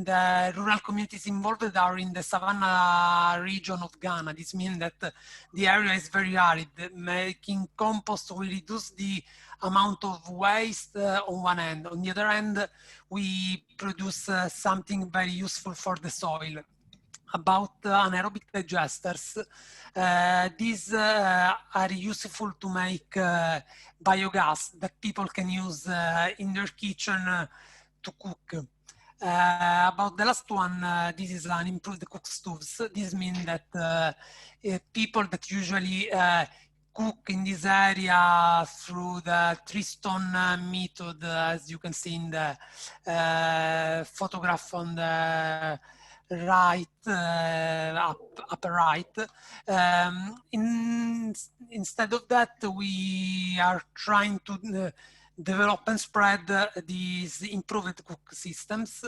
the rural communities involved are in the savannah region of Ghana. This means that the area is very arid. Making compost will reduce the amount of waste on one end. On the other end, we produce something very useful for the soil. About anaerobic digesters, these are useful to make biogas that people can use in their kitchen to cook. About the last one, this is an improved cook stoves. This means that people that usually cook in this area through the three-stone method, as you can see in the photograph on the right, upper right. Instead of that, we are trying to develop and spread these improved cook systems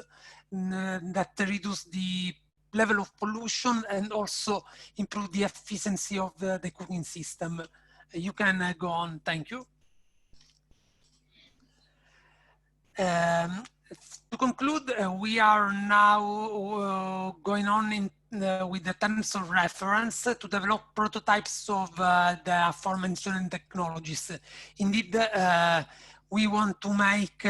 that reduce the level of pollution and also improve the efficiency of the cooking system. You can go on, thank you. To conclude, we are now going on with the terms of reference to develop prototypes of the aforementioned technologies. Indeed, we want to make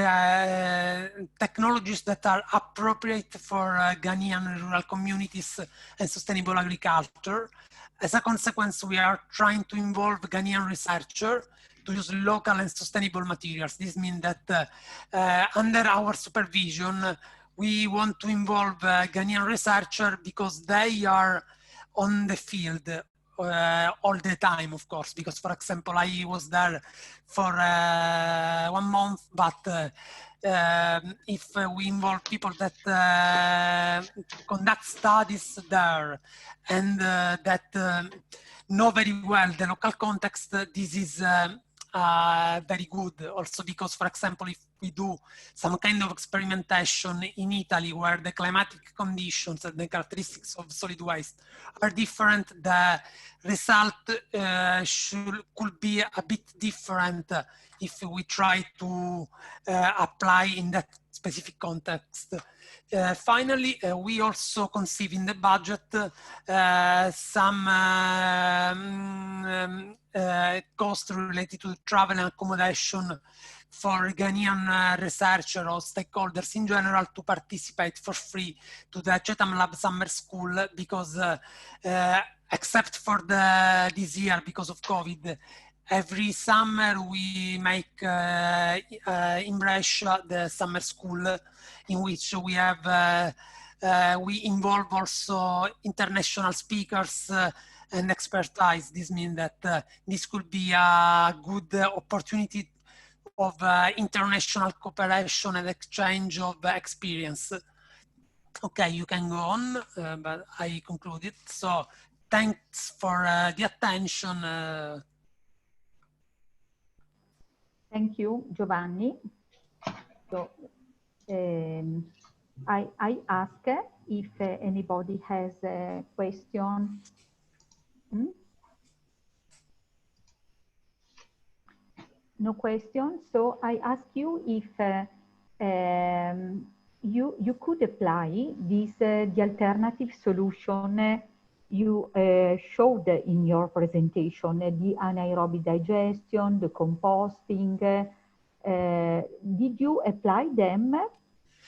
technologies that are appropriate for Ghanaian rural communities and sustainable agriculture. As a consequence, we are trying to involve Ghanaian researchers to use local and sustainable materials. This means that under our supervision, we want to involve Ghanaian researchers because they are on the field all the time, of course, because, for example, I was there for 1 month, but if we involve people that conduct studies there and that know very well the local context, this is very good. Also because, for example, if we do some kind of experimentation in Italy where the climatic conditions and the characteristics of solid waste are different, the result could be a bit different if we try to apply in that specific context. Finally, we also conceive in the budget some costs related to travel and accommodation for Ghanaian researchers or stakeholders in general to participate for free to the CeTAmb LAB summer school, because except for this year because of COVID, every summer we make in Brescia the summer school in which we have we involve also international speakers and expertise. This means that this could be a good opportunity of international cooperation and exchange of experience. Okay, you can go on, but I concluded. So thanks for the attention. Thank you, Giovanni. So I ask if anybody has a question. No question. So I ask you if you could apply this the alternative solution you showed in your presentation, the anaerobic digestion, the composting. Did you apply them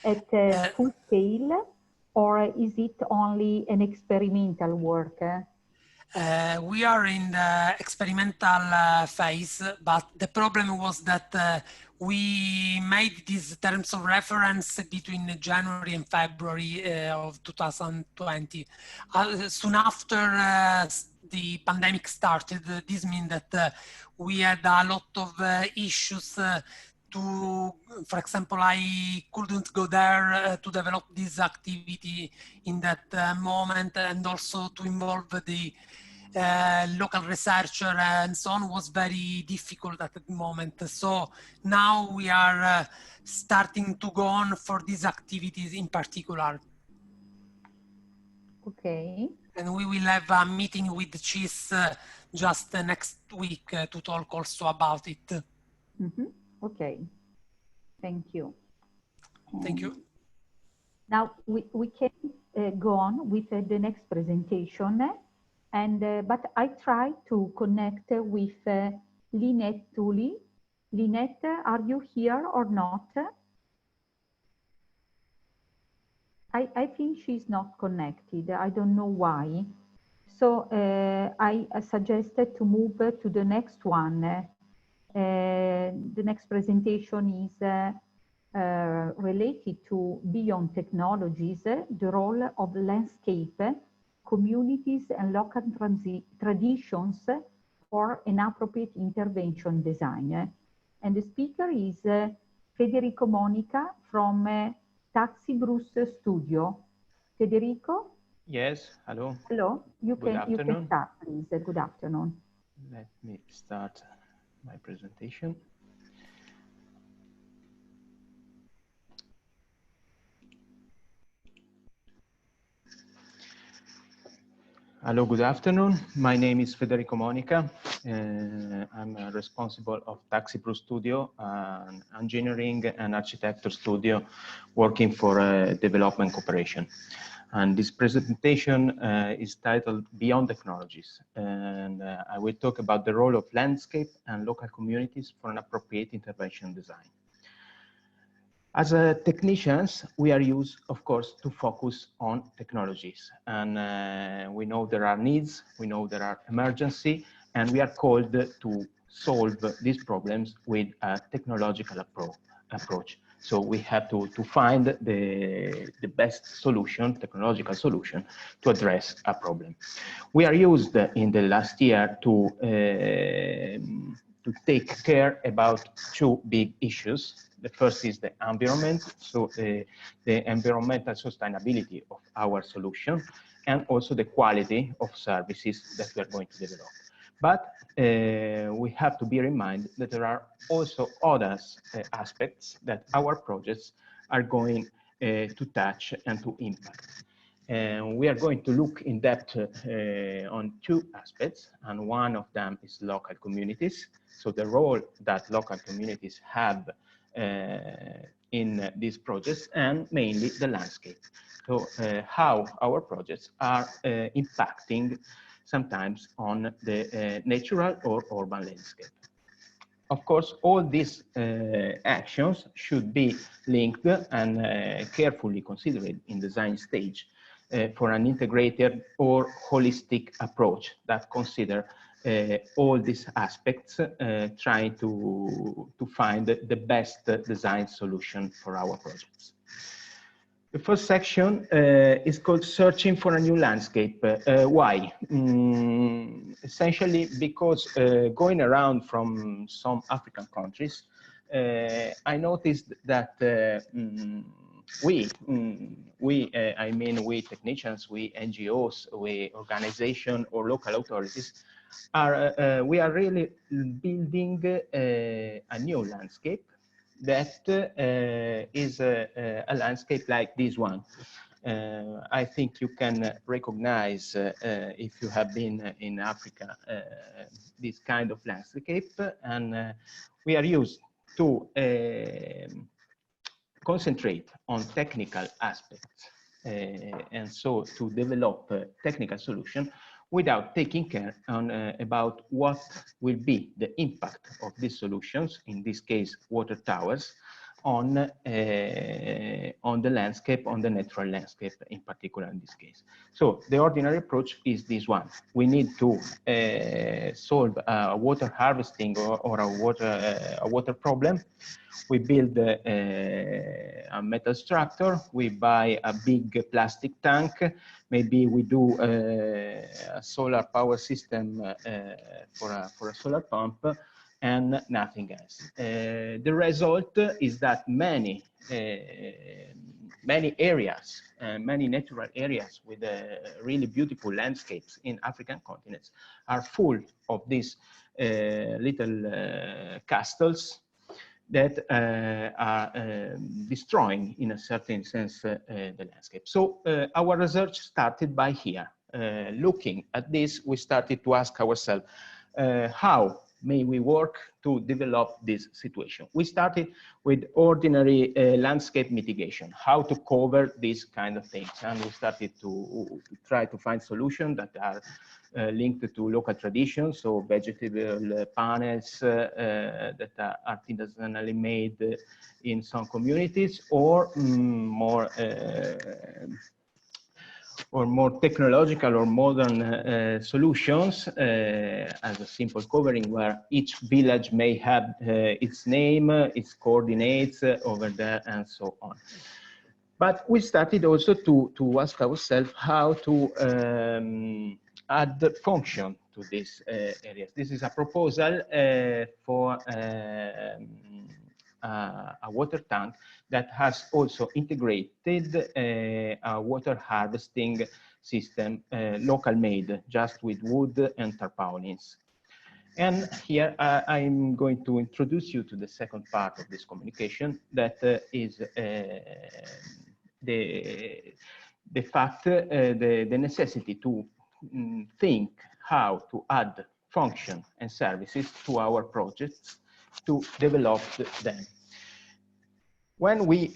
at full scale, or is it only an experimental work? We are in the experimental phase, but the problem was that we made these terms of reference between January and February of 2020. Soon after the pandemic started, this means that we had a lot of issues for example, I couldn't go there to develop this activity in that moment, and also to involve the local researcher and so on was very difficult at the moment. So now we are starting to go on for these activities in particular. Okay, And we will have a meeting with CIS just next week to talk also about it. Mm-hmm. Okay, thank you. Thank you. Now we can go on with the next presentation, and but I try to connect with Lynette Tully. Lynette, are you here or not? I think she's not connected. I don't know why. So I suggested to move to the next one. The next presentation is related to beyond technologies, the role of landscape, communities and local traditions for an appropriate intervention design. And the speaker is Federico Monica from Taxi Bruce Studio. Federico? Yes, hello. Hello, you can start, please. Good afternoon. Let me start my presentation. Hello, good afternoon. My name is Federico Monica. I'm responsible of Taxi Pro Studio, an engineering and architecture studio working for development cooperation. And this presentation is titled Beyond Technologies. And I will talk about the role of landscape and local communities for an appropriate intervention design. As technicians, we are used, of course, to focus on technologies. And we know there are needs, we know there are emergency, and we are called to solve these problems with a technological approach. So we have to find the best solution, technological solution, to address a problem. We are used in the last year to take care about two big issues. The first is the environment, so the environmental sustainability of our solution, and also the quality of services that we are going to develop. But we have to bear in mind that there are also other aspects that our projects are going to touch and to impact. And we are going to look in depth on two aspects, and one of them is local communities. So the role that local communities have in these projects, and mainly the landscape. So how our projects are impacting sometimes on the natural or urban landscape. Of course, all these actions should be linked and carefully considered in design stage for an integrated or holistic approach that consider all these aspects, trying to find the best design solution for our projects. The first section is called Searching for a New Landscape. Why? Essentially because going around from some African countries, I noticed that we technicians, we NGOs, we organizations or local authorities, we are really building a new landscape that is a landscape like this one. I think you can recognize, if you have been in Africa, this kind of landscape, and we are used to concentrate on technical aspects, and so to develop a technical solution without taking care on, about what will be the impact of these solutions, in this case, water towers, on the landscape, on the natural landscape in particular in this case. So the ordinary approach is this one. We need to solve a water harvesting or a water problem. We build a metal structure, we buy a big plastic tank, maybe we do a solar power system for a solar pump, and nothing else. The result is that many areas, many natural areas with really beautiful landscapes in African continents are full of these little castles that are destroying, in a certain sense, the landscape. So our research started by here. looking at this, we started to ask ourselves, how may we work to develop this situation? We started with ordinary landscape mitigation, how to cover these kind of things. And we started to try to find solutions that are linked to local traditions, so vegetable panels that are artisanally made in some communities, or more technological or modern solutions, as a simple covering where each village may have its name, its coordinates over there, and so on. But we started also to ask ourselves how to add the function to these areas. This is a proposal for a water tank that has also integrated a water harvesting system, local made, just with wood and tarpaulins. And here I'm going to introduce you to the second part of this communication, that is the fact, the necessity to think how to add function and services to our projects to develop them. When we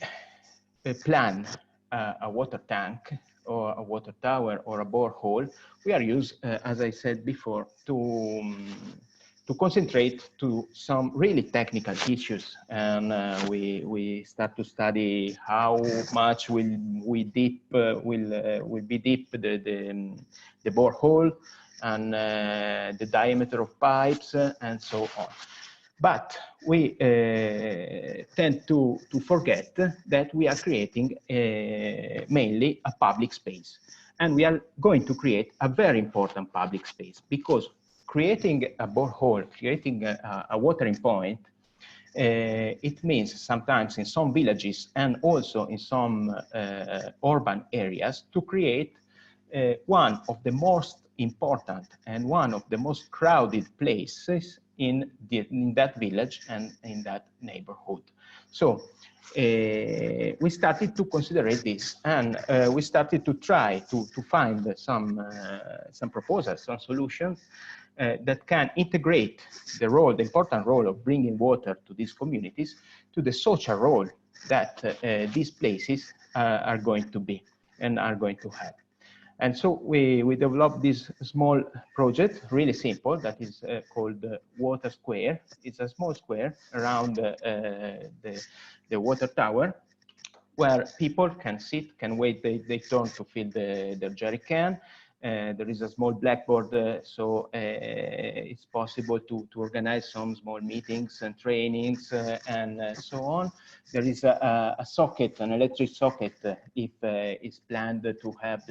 plan a water tank or a water tower or a borehole, we are used, as I said before, to concentrate to some really technical issues, and we start to study how much will be deep the borehole, and the diameter of pipes, and so on. But we tend to forget that we are creating mainly a public space. And we are going to create a very important public space, because creating a borehole, creating a watering point, it means sometimes in some villages and also in some urban areas to create one of the most important and one of the most crowded places in that village and in that neighborhood. So we started to consider this, and we started to try to find some proposals, some solutions that can integrate the role, the important role of bringing water to these communities, to the social role that these places are going to be and are going to have. And so we developed this small project, really simple, that is called Water Square. It's a small square around the water tower, where people can sit, can wait their turn to fill their jerry can. There is a small blackboard, so it's possible to organize some small meetings and trainings and so on. There is a socket, an electric socket, if it's planned to have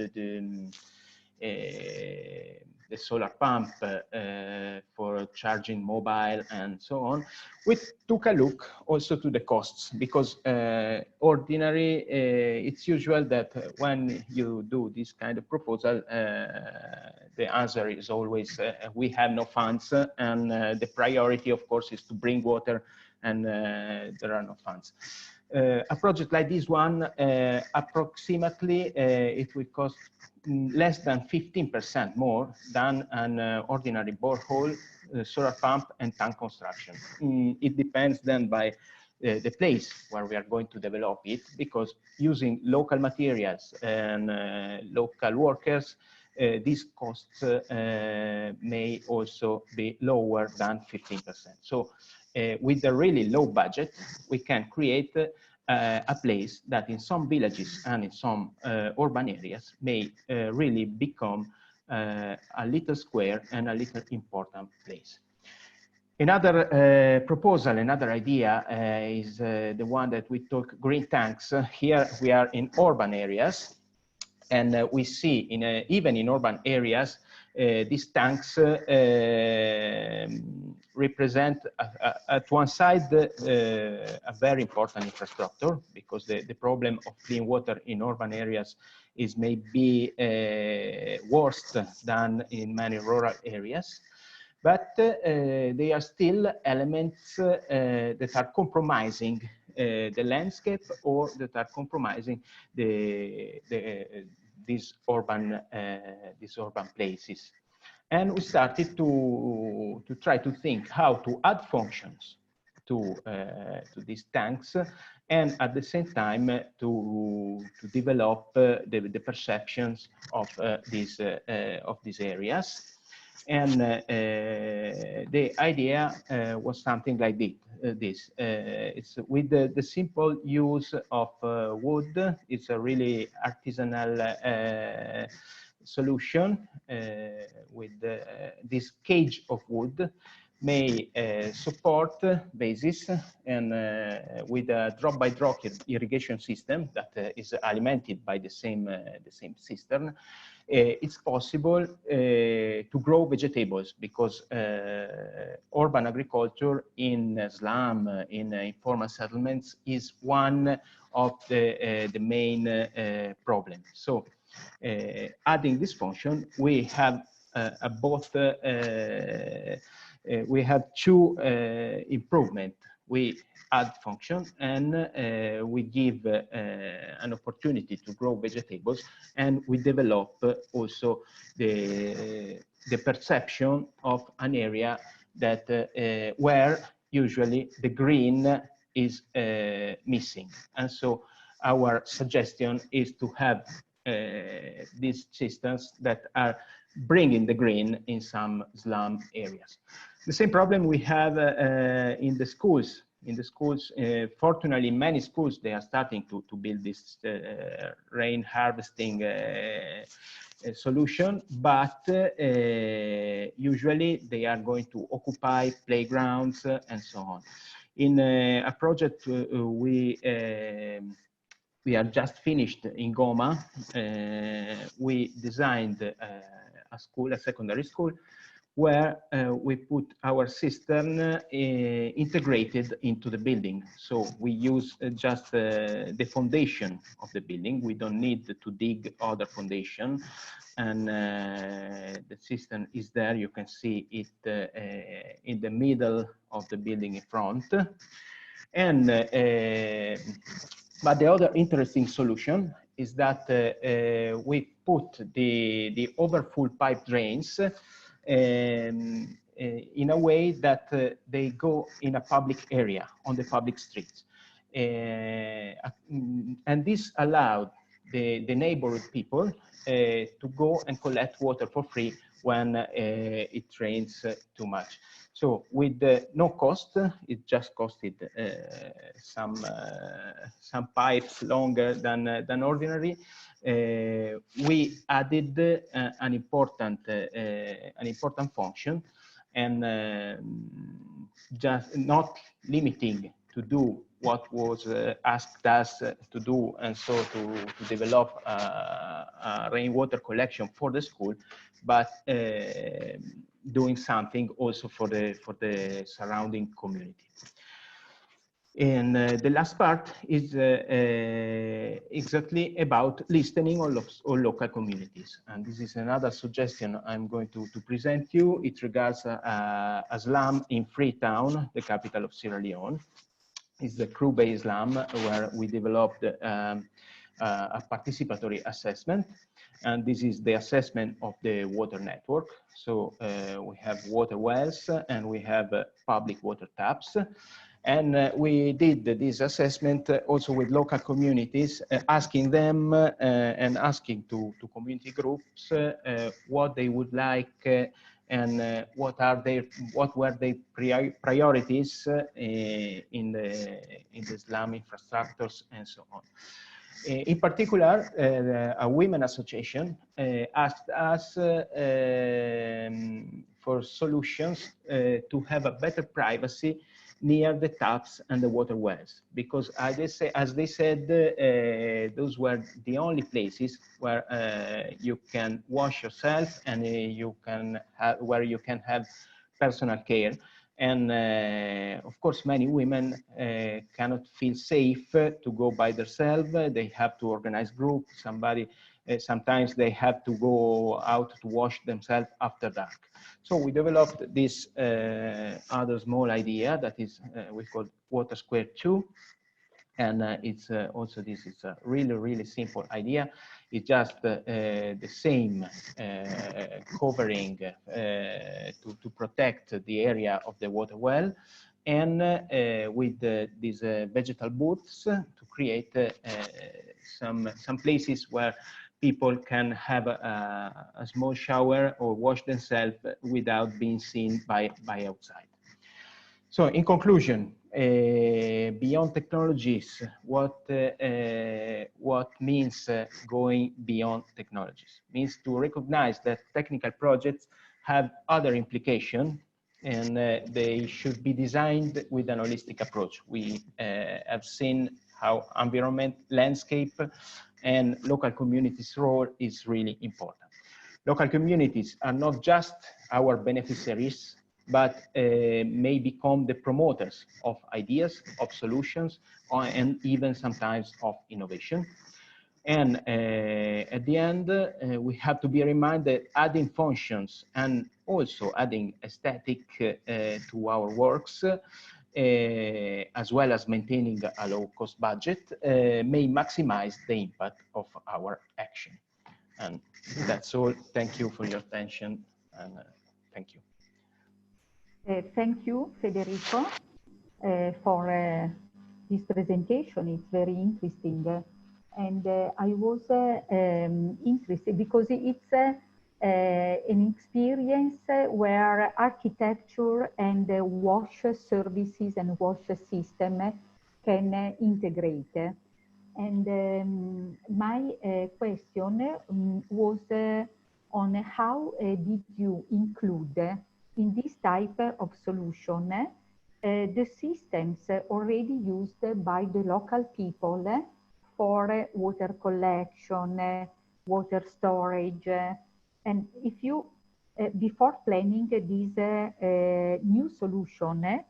the solar pump for charging mobile and so on. We took a look also to the costs, because it's usual that when you do this kind of proposal, the answer is always we have no funds, and the priority, of course, is to bring water, and there are no funds. A project like this one, approximately, it will cost less than 15% more than an ordinary borehole, solar pump, and tank construction. It depends then by the place where we are going to develop it, because using local materials and local workers, these costs may also be lower than 15%. So with a really low budget, we can create a place that in some villages and in some urban areas may really become a little square and a little important place. Another proposal, another idea is the one that we took green tanks. Here we are in urban areas, and we see even in urban areas, these tanks represent at one side a very important infrastructure, because the problem of clean water in urban areas is maybe worse than in many rural areas. But they are still elements that are compromising the landscape, or that are compromising the these urban places. And we started to try to think how to add functions to these tanks, and at the same time to develop the perceptions of these areas. And the idea was something like this. It's with the simple use of wood. It's a really artisanal solution with this cage of wood may support bases, and with a drop-by-drop irrigation system that is alimented by the same cistern, it's possible to grow vegetables, because urban agriculture in slum, in informal settlements, is one of the main problems. So adding this function, we have we have two improvements. We add function, and we give an opportunity to grow vegetables, and we develop also the perception of an area that where usually the green is missing. And so our suggestion is to have these systems that are bringing the green in some slum areas. The same problem we have in the schools. In the schools, fortunately, many schools, they are starting to build this rain harvesting solution, but usually they are going to occupy playgrounds and so on. In a project we are just finished in Goma, we designed a school, a secondary school, where we put our cistern integrated into the building. So we use just the foundation of the building. We don't need to dig other foundation. And the cistern is there. You can see it in the middle of the building in front. And but the other interesting solution is that we put the overfull pipe drains in a way that they go in a public area, on the public streets. And this allowed the neighborhood people to go and collect water for free when it rains too much. So with no cost, it just costed some pipes longer than ordinary. We added an important function, and just not limiting to do what was asked us to do, and so to develop a rainwater collection for the school, but doing something also for the surrounding community. And the last part is exactly about listening on local communities. And this is another suggestion I'm going to present you. It regards a slum in Freetown, the capital of Sierra Leone. It's the crew-based slum where we developed a participatory assessment. And this is the assessment of the water network. So we have water wells, and we have public water taps. And we did this assessment also with local communities, asking them and asking to community groups what they would like and what were their priorities in the slum infrastructures and so on. In particular, a women association asked us for solutions to have a better privacy near the taps and the water wells, because as they said, those were the only places where you can wash yourself and where you can have personal care. And of course, many women cannot feel safe to go by themselves. They have to organize groups. Sometimes they have to go out to wash themselves after dark. So we developed this other small idea that is we call Water Square 2. And it's also, this is a really simple idea. It's just the same covering to protect the area of the water well, and with these vegetal booths to create some places where people can have a small shower or wash themselves without being seen by outside. So in conclusion, beyond technologies, what means going beyond technologies? Means to recognize that technical projects have other implications, and they should be designed with an holistic approach. We have seen how environment, landscape, and local communities' role is really important. Local communities are not just our beneficiaries, but may become the promoters of ideas, of solutions, and even sometimes of innovation. And at the end, we have to be reminded that adding functions and also adding aesthetic to our works, as well as maintaining a low-cost budget, may maximize the impact of our action. And that's all. Thank you for your attention, and thank you. Thank you, Federico, for this presentation. It's very interesting. And I was interested because it's an experience where architecture and wash services and wash system can integrate. And my question was on how did you include in this type of solution the systems already used by the local people for water collection, water storage, and if you, before planning this new solution,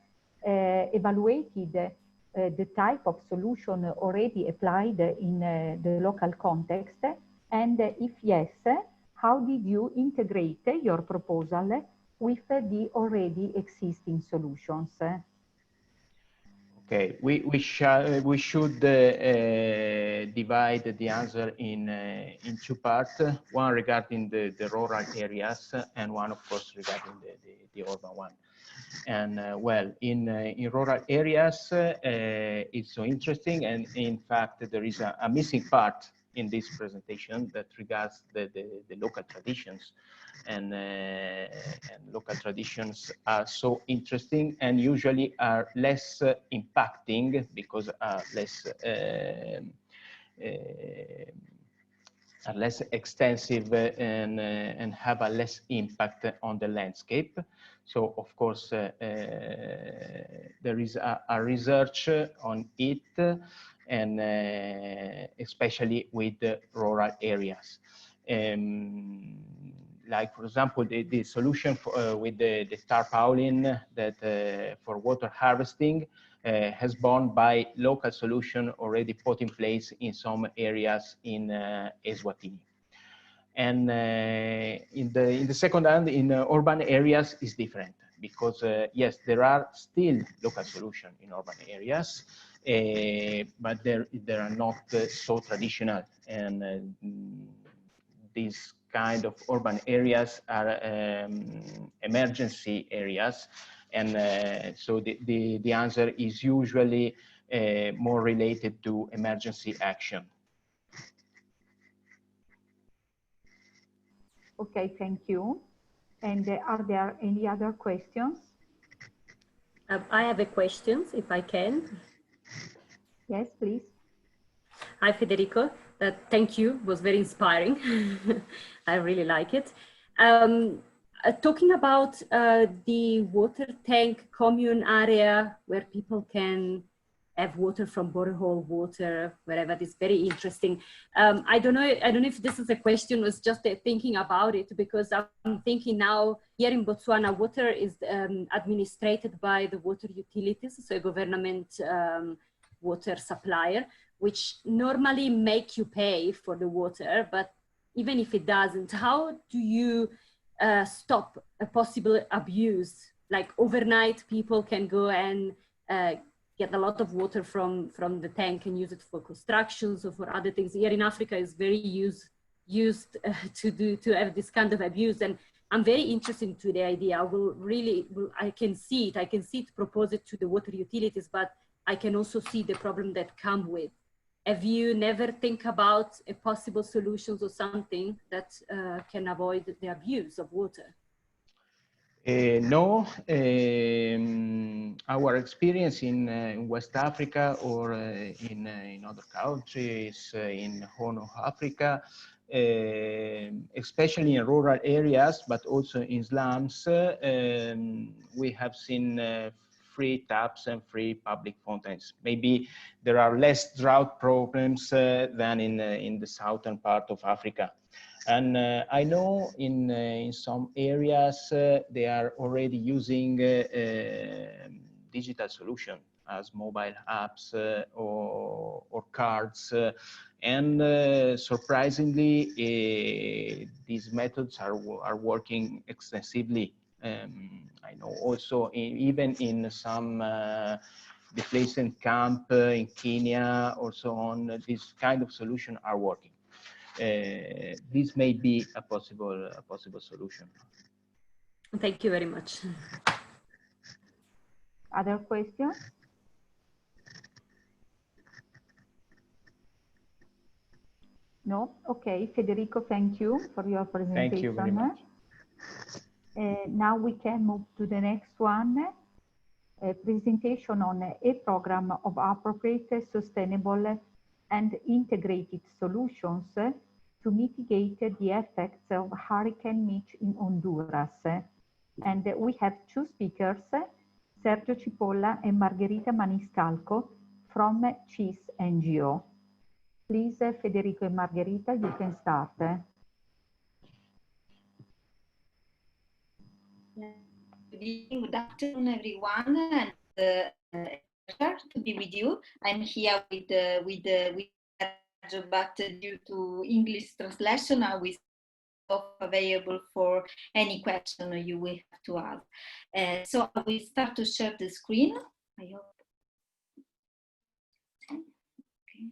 evaluated the type of solution already applied in the local context, and if yes, how did you integrate your proposal with the already existing solutions? Okay, we should divide the answer in two parts. One regarding the rural areas, and one, of course, regarding the urban one. And well, in rural areas, it's so interesting, and in fact, there is a missing part in this presentation that regards the local traditions. And local traditions are so interesting and usually are less impacting because are less extensive and have a less impact on the landscape. So of course there is a research on it, and especially with the rural areas. Like, for example, the solution for, with the tarpaulin that for water harvesting has borne by local solution already put in place in some areas in Eswatini. And in the second hand, in urban areas is different, because yes, there are still local solutions in urban areas, but they are not so traditional, and these kind of urban areas are emergency areas, and so the answer is usually more related to emergency action. Okay, thank you. And are there any other questions? I have a question, if I can. Yes, please. Hi, Federico. Thank you. It was very inspiring. I really like it. Talking about the water tank commune area where people can have water from borehole water, wherever. It's very interesting. I don't know if this is a question, was just thinking about it, because I'm thinking now here in Botswana, water is administered by the water utilities, so a government water supplier, which normally make you pay for the water. But even if it doesn't, how do you stop a possible abuse? Like overnight, people can go and get a lot of water from the tank and use it for constructions or for other things. Here in Africa is very used to have this kind of abuse. And I'm very interested into the idea. I can see it, propose it to the water utilities, but I can also see the problem that come with. Have you never think about a possible solutions or something that can avoid the abuse of water? No, our experience in West Africa or in other countries in Horn of Africa, especially in rural areas, but also in slums, we have seen free taps and free public fountains. Maybe there are less drought problems than in the southern part of Africa. And I know in some areas they are already using digital solution as mobile apps or cards. And surprisingly, these methods are working extensively. I know also even in some displacement camp in Kenya or so on, this kind of solution are working. This may be a possible solution. Thank you very much. Other questions? No? Okay, Federico, thank you for your presentation. Thank you very much. Now we can move to the next one, a presentation on a program of appropriate, sustainable, and integrated solutions to mitigate the effects of Hurricane Mitch in Honduras. And we have two speakers, Sergio Cipolla and Margherita Maniscalco from CETAmb NGO. Please, Federico and Margherita, you can start. Good evening, good afternoon, everyone, and pleasure to be with you. I'm here with Sergio, but due to English translation, I will be available for any question you will have to ask. So I will start to share the screen. I hope. Okay.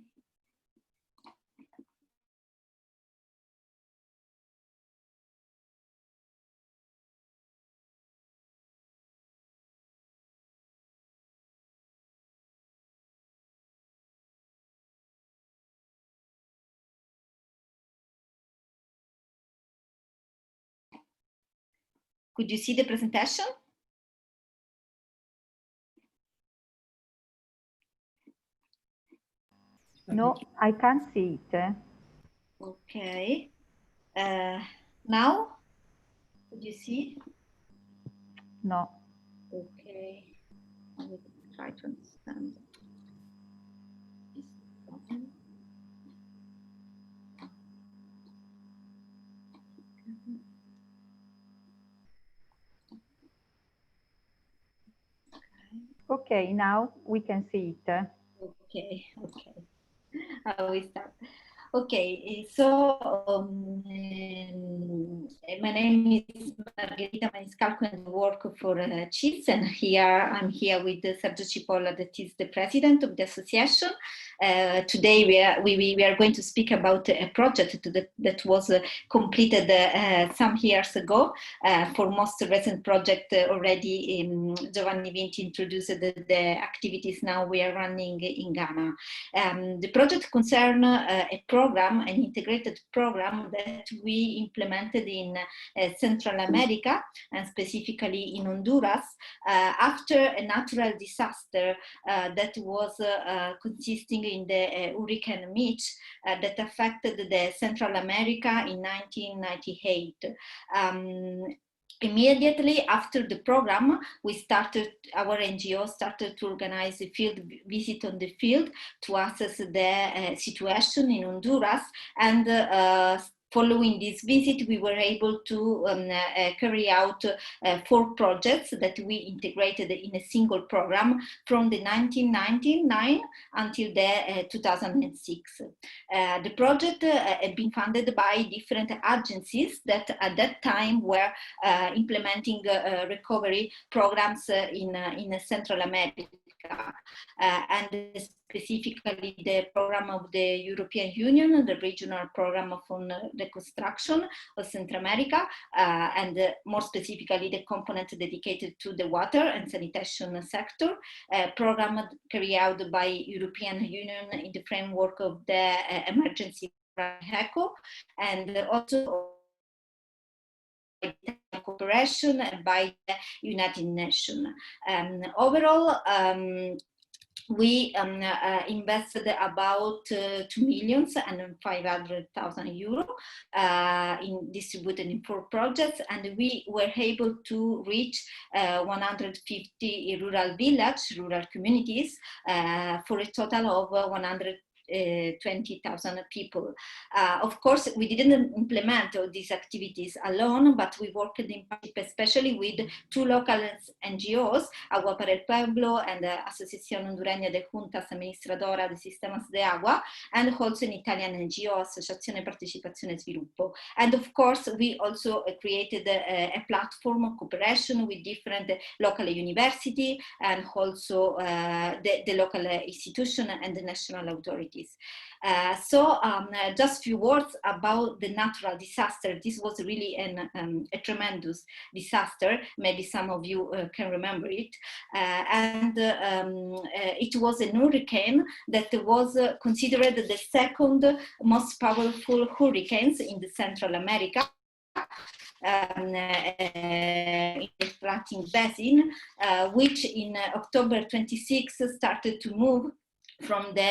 Could you see the presentation? No, I can't see it. Okay. Now, could you see? No. Okay. I will try to understand. Okay, now we can see it. Okay, I will start. Okay, so my name is Margherita Maniscalco and I work for CETAmb, and I'm here with Sergio Cipolla, that is the president of the association. Today we are going to speak about a project that was completed some years ago. For most recent project already, Giovanni Vinci introduced the activities now we are running in Ghana. The project concerns an integrated program that we implemented in Central America, and specifically in Honduras, after a natural disaster that was consisting in the Hurricane Mitch that affected the Central America in 1998. Immediately after the program, our NGO started to organize a field visit on the field to assess the situation in Honduras, and following this visit, we were able to carry out 4 projects that we integrated in a single program from the 1999 until the 2006. The project had been funded by different agencies that at that time were implementing recovery programs in Central America. America, and specifically the program of the European Union, the regional program on reconstruction of Central America, and more specifically the component dedicated to the water and sanitation sector, program carried out by European Union in the framework of the emergency ECHO, and also cooperation by the United Nations. Overall, we invested about 2,500,000 euro in distributed in 4 projects, and we were able to reach 150 rural rural communities for a total of 120,000 people. Of course, we didn't implement all these activities alone, but we worked in partnership especially with 2 local NGOs, Agua para el Pueblo and the Asociación Hondureña de Juntas Administradoras de Sistemas de Agua, and also an Italian NGO, Associazione Partecipazione e Sviluppo. And of course, we also created a platform of cooperation with different local universities and also the local institution and the national authorities. Just a few words about the natural disaster. This was really a tremendous disaster. Maybe some of you can remember it. It was a hurricane that was considered the second most powerful hurricanes in the Central America. In the Atlantic Basin, which in October 26 started to move from the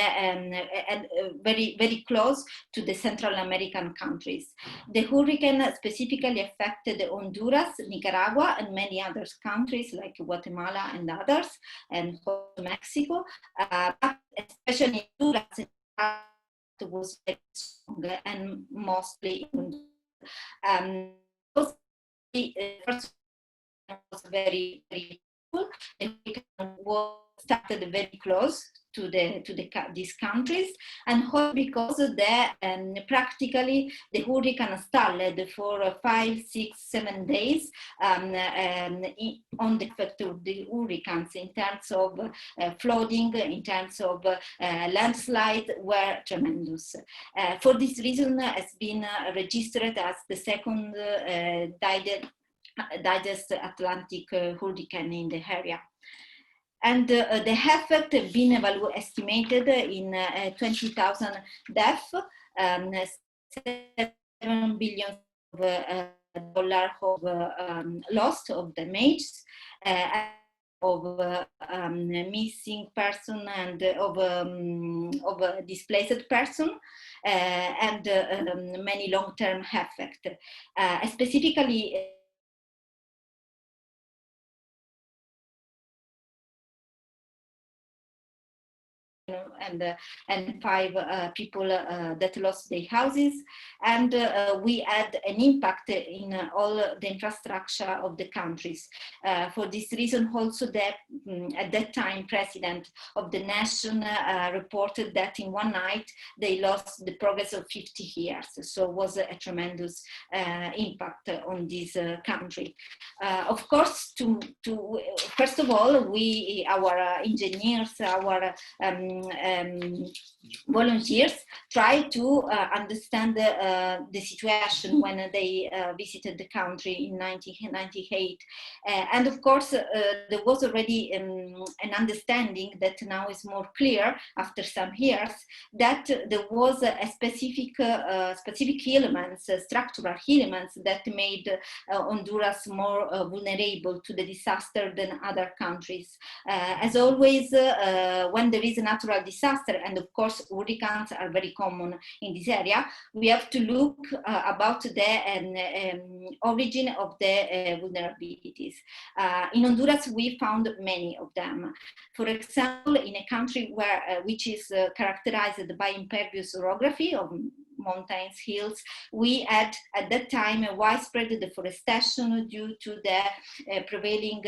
very, very close to the Central American countries. The hurricane specifically affected Honduras, Nicaragua, and many other countries like Guatemala and others, and Mexico, but especially Honduras was very strong and mostly first was very, very cool. The hurricane was started very close to these countries, and because practically the hurricane stalled for 5, 6, 7 days on the effect of the hurricanes in terms of flooding, in terms of landslide, were tremendous. For this reason, has been registered as the second digest Atlantic hurricane in the area. And the effect has been estimated in 20,000 deaths, $7 billion of loss of damage, of missing person and of displaced person, and many long-term effects. Specifically, and 5 people that lost their houses, and we had an impact in all the infrastructure of the countries. For this reason, also at that time, President of the nation reported that in one night they lost the progress of 50 years. So it was a tremendous impact on this country. Of course, first of all, our engineers, our volunteers try to understand the situation when they visited the country in 1998. And of course, there was already an understanding that now is more clear after some years, that there was a specific elements, structural elements that made Honduras more vulnerable to the disaster than other countries. As always, when there is a natural disaster, and of course hurricanes are very common in this area, we have to look about the origin of the vulnerabilities. In Honduras, we found many of them. For example, in a country which is characterized by impervious orography of mountains, hills, we had at that time a widespread deforestation due to the prevailing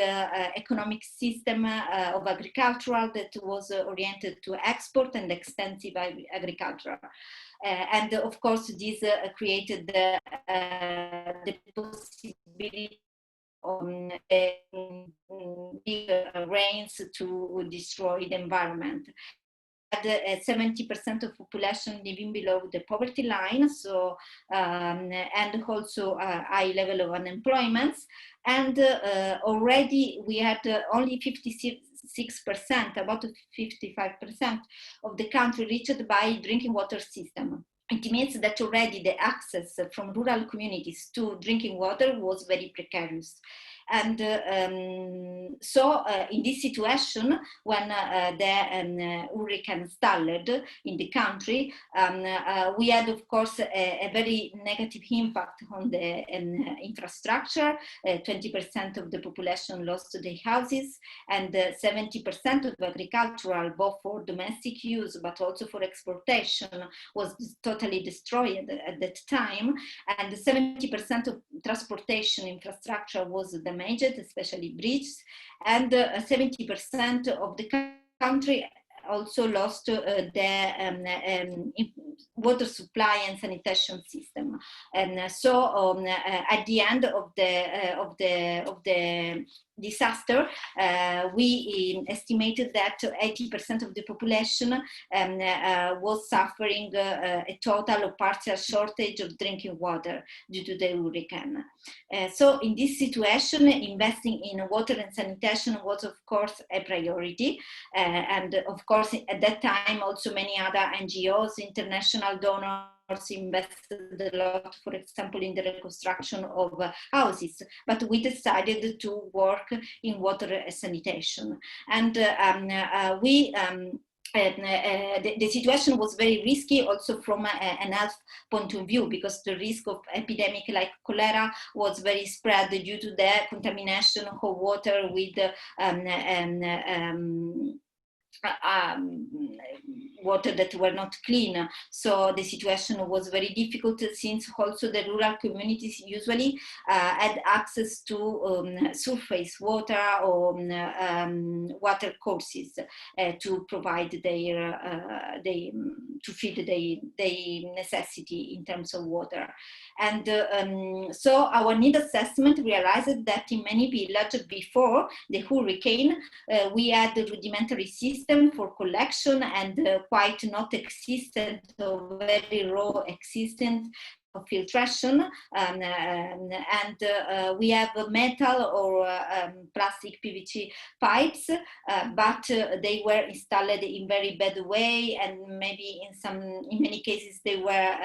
economic system of agricultural that was oriented to export and extensive agriculture. And of course, this created the possibility big rains to destroy the environment. 70% of population living below the poverty line, so and also a high level of unemployment, and already we had only 56%, about 55% of the country reached by drinking water system. It means that already the access from rural communities to drinking water was very precarious. And so in this situation, when the hurricane stalled in the country, we had, of course, a very negative impact on the infrastructure. 20% of the population lost their houses, and 70% of agricultural, both for domestic use but also for exportation, was totally destroyed at that time. And 70% of transportation infrastructure was damaged, especially bridges, and 70% of the country also lost the water supply and sanitation system. And so at the end of the disaster, we estimated that 80% of the population was suffering a total or partial shortage of drinking water due to the hurricane. So in this situation, investing in water and sanitation was, of course, a priority. And of course, at that time, also many other NGOs, international donors, invested a lot, for example, in the reconstruction of houses, but we decided to work in water sanitation. And the situation was very risky also from an health point of view, because the risk of epidemic like cholera was very spread due to the contamination of water with water that were not clean. So the situation was very difficult, since also the rural communities usually had access to surface water or water courses to provide to feed their necessity in terms of water. And so our need assessment realized that in many villages before the hurricane, we had a rudimentary system for collection and quite not existent or very raw existent filtration, and we have metal or plastic PVC pipes, but they were installed in very bad way, and maybe in many cases they were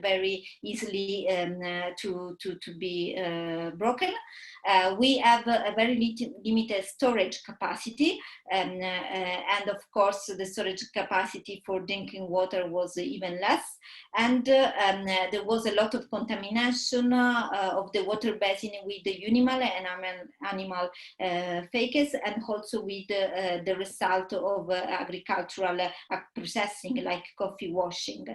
very easily to be broken. We have a very limited storage capacity, and of course the storage capacity for drinking water was even less, and there was a lot of contamination of the water basin with the animal feces, and also with the result of agricultural processing like coffee washing.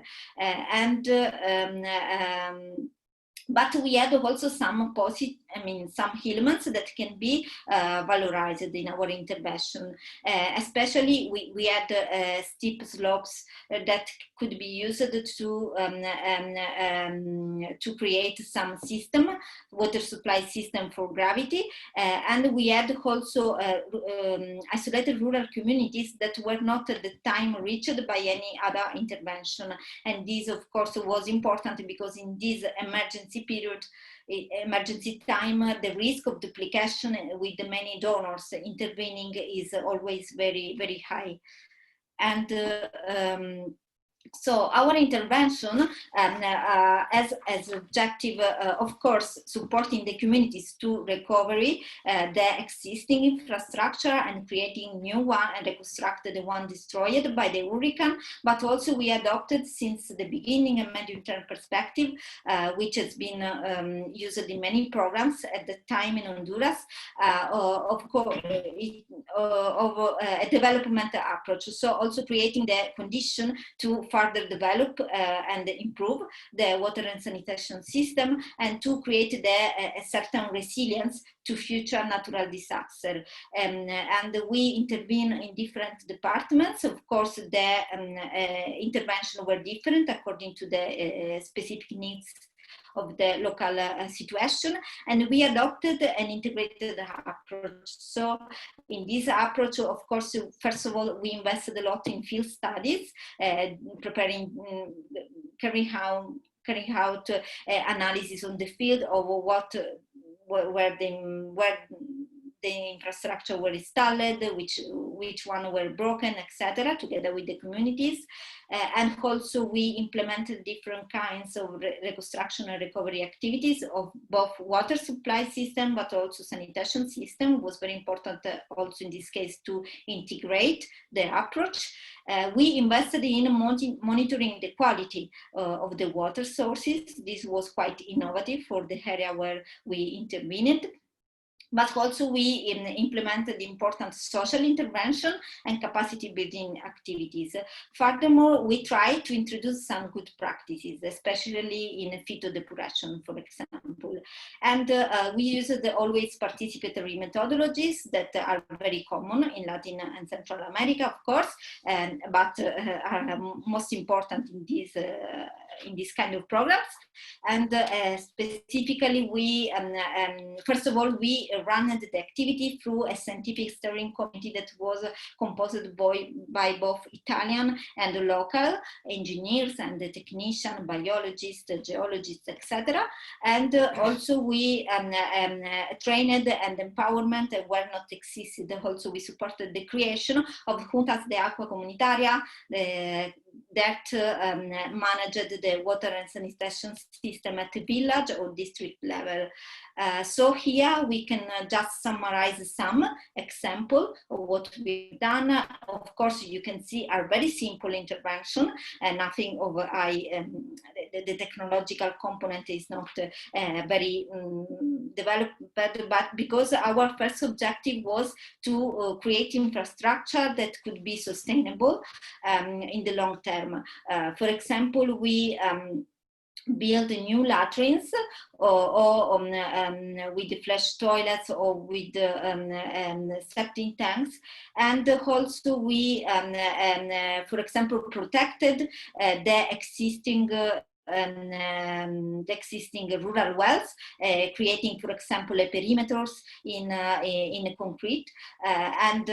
But we had also some some elements that can be valorized in our intervention. Especially we had steep slopes that could be used to create some system, water supply system for gravity. And we had also isolated rural communities that were not at the time reached by any other intervention. And this, of course, was important, because in this emergency period, emergency time, the risk of duplication with the many donors intervening is always very, very high. And so our intervention as objective, of course, supporting the communities to recovery the existing infrastructure and creating new one and reconstruct the one destroyed by the hurricane. But also we adopted since the beginning a medium-term perspective, which has been used in many programs at the time in Honduras, of course, of a development approach. So also creating the condition to further develop and improve the water and sanitation system, and to create a certain resilience to future natural disaster. And we intervene in different departments. Of course, the intervention were different according to the specific needs of the local situation, and we adopted an integrated approach. So in this approach, of course, first of all, we invested a lot in field studies, carrying out analysis on the field of where the infrastructure were installed, which one were broken, etc., together with the communities. And also we implemented different kinds of reconstruction and recovery activities of both water supply system, but also sanitation system. It was very important also in this case to integrate the approach. We invested in monitoring the quality of the water sources. This was quite innovative for the area where we intervened. But also we implemented important social intervention and capacity building activities. Furthermore, we tried to introduce some good practices, especially in phytodepurration, for example. And we used the always participatory methodologies that are very common in Latin and Central America, of course, but are most important in this kind of programs. And specifically, we first of all, we ran the activity through a scientific steering committee that was composed by both Italian and local engineers and technicians, biologists, geologists, etc. And also we trained and empowerment where not existed. Also, we supported the creation of juntas de agua comunitaria that managed the water and sanitation system at the village or district level. So here we can just summarize some example of what we've done. Of course, you can see are very simple intervention and nothing of the technological component is not very developed, but because our first objective was to create infrastructure that could be sustainable in the long term. For example, we build new latrines or with the flush toilets or with septic tanks, and also we, for example, protected the existing rural wells, creating, for example, perimeters in concrete, and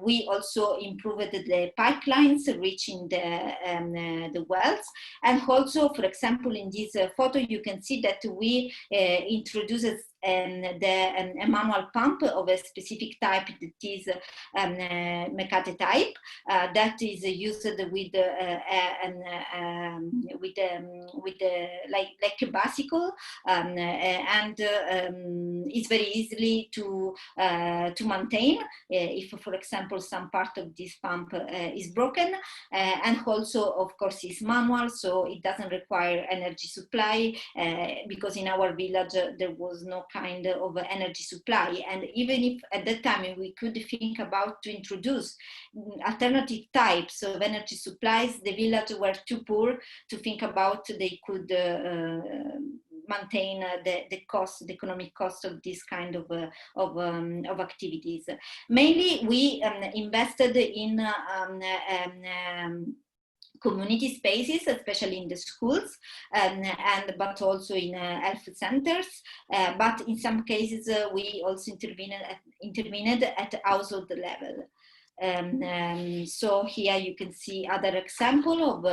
we also improved the pipelines reaching the wells. And also, for example, in this photo, you can see that we introduced a manual pump of a specific type that is Mecate type that is used with like a bicycle, and it's very easily to maintain if, for example, some part of this pump is broken, and also, of course, it's manual, so it doesn't require energy supply because in our village there was no kind of energy supply. And even if at that time we could think about to introduce alternative types of energy supplies, the village were too poor to think about they could maintain the cost, the economic cost of this kind of activities. Mainly, we invested in community spaces, especially in the schools, but also in health centers. But in some cases, we also intervened at household level. So here you can see other example of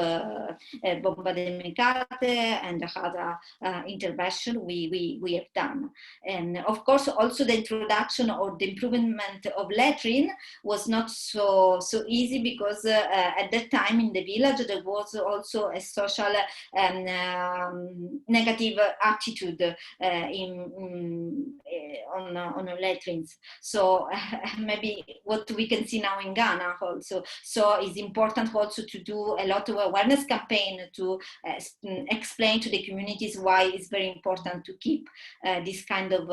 bomba de Mecate and other intervention we have done. And of course, also the introduction or the improvement of latrine was not so easy because at that time in the village there was also a social negative attitude on latrines. So maybe what we can see now in Ghana also. So it's important also to do a lot of awareness campaign to explain to the communities why it's very important to keep this kind of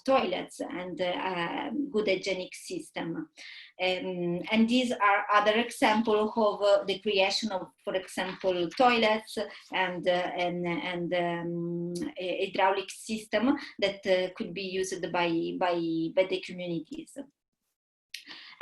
toilets and good hygienic system. And these are other examples of the creation of, for example, toilets and hydraulic system that could be used by the communities.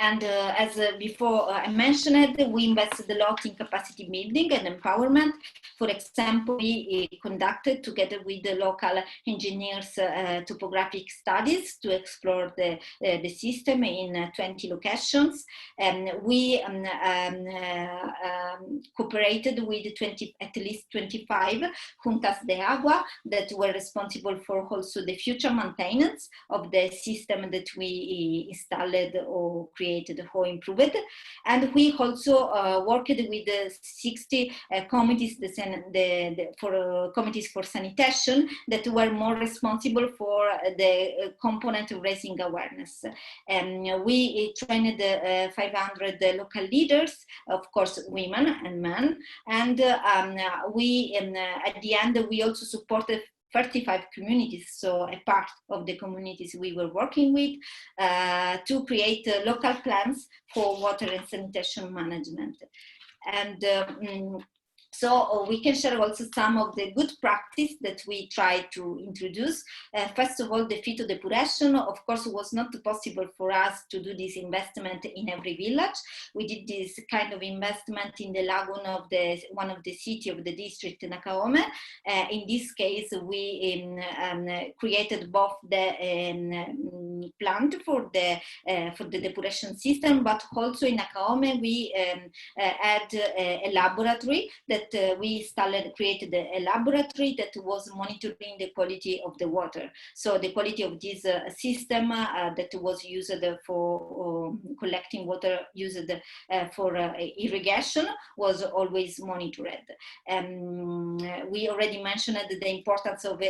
And as before I mentioned, we invested a lot in capacity building and empowerment. For example, we conducted together with the local engineers topographic studies to explore the system in 20 locations. We cooperated with at least 25 juntas de agua that were responsible for also the future maintenance of the system that we installed or created or improved. And we also worked with 60 committees, committees for sanitation that were more responsible for the component of raising awareness. We trained 500 local leaders, of course, women and men, and we at the end we also supported 35 communities, so a part of the communities we were working with, to create local plans for water and sanitation management. And so we can share also some of the good practice that we try to introduce. First of all, the phytodepurration, of course, was not possible for us to do this investment in every village. We did this kind of investment in the lagoon of one of the city of the district, Nakaome. In this case, we created both the plant for the depuration system, but also in Nakaome we had a laboratory that we created a laboratory that was monitoring the quality of the water. So the quality of this system that was used for collecting water used for irrigation was always monitored. We already mentioned the importance of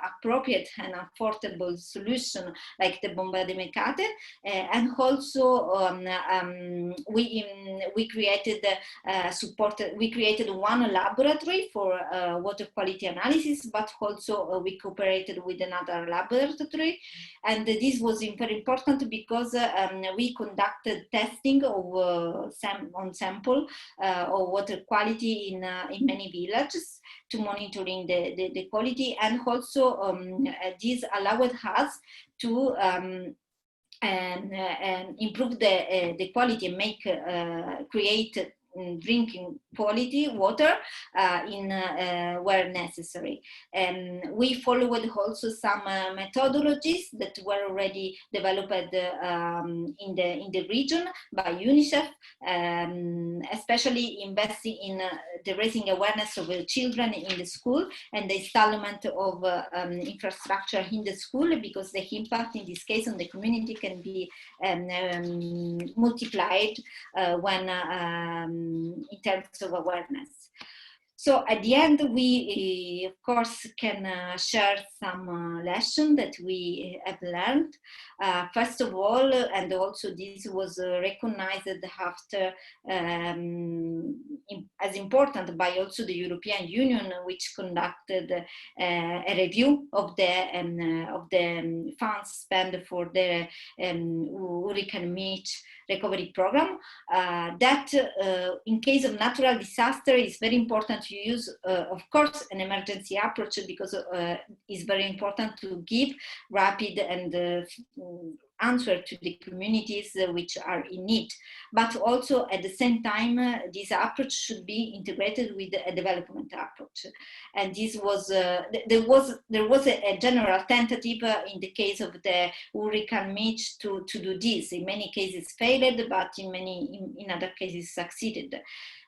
appropriate and affordable solution like the bomba de mecate, and also we created we created one laboratory for water quality analysis, but also we cooperated with another laboratory. And this was very important because we conducted testing of on sample of water quality in many villages to monitoring the quality, and also this allowed us to improve the quality and create drinking quality water where necessary. We followed also some methodologies that were already developed in the region by UNICEF, especially investing in the raising awareness of children in the school and the installment of infrastructure in the school, because the impact in this case on the community can be multiplied when in terms of awareness. So at the end, we of course can share some lessons that we have learned. First of all, and also this was recognized after as important by also the European Union, which conducted a review of the funds spent for the hurricane Mitch recovery program, that in case of natural disaster is very important to use, of course, an emergency approach, because it's very important to give rapid and answer to the communities which are in need. But also at the same time, this approach should be integrated with a development approach. And this was, there was a general tentative in the case of the Hurricane Mitch to do this. In many cases failed, but in other cases succeeded.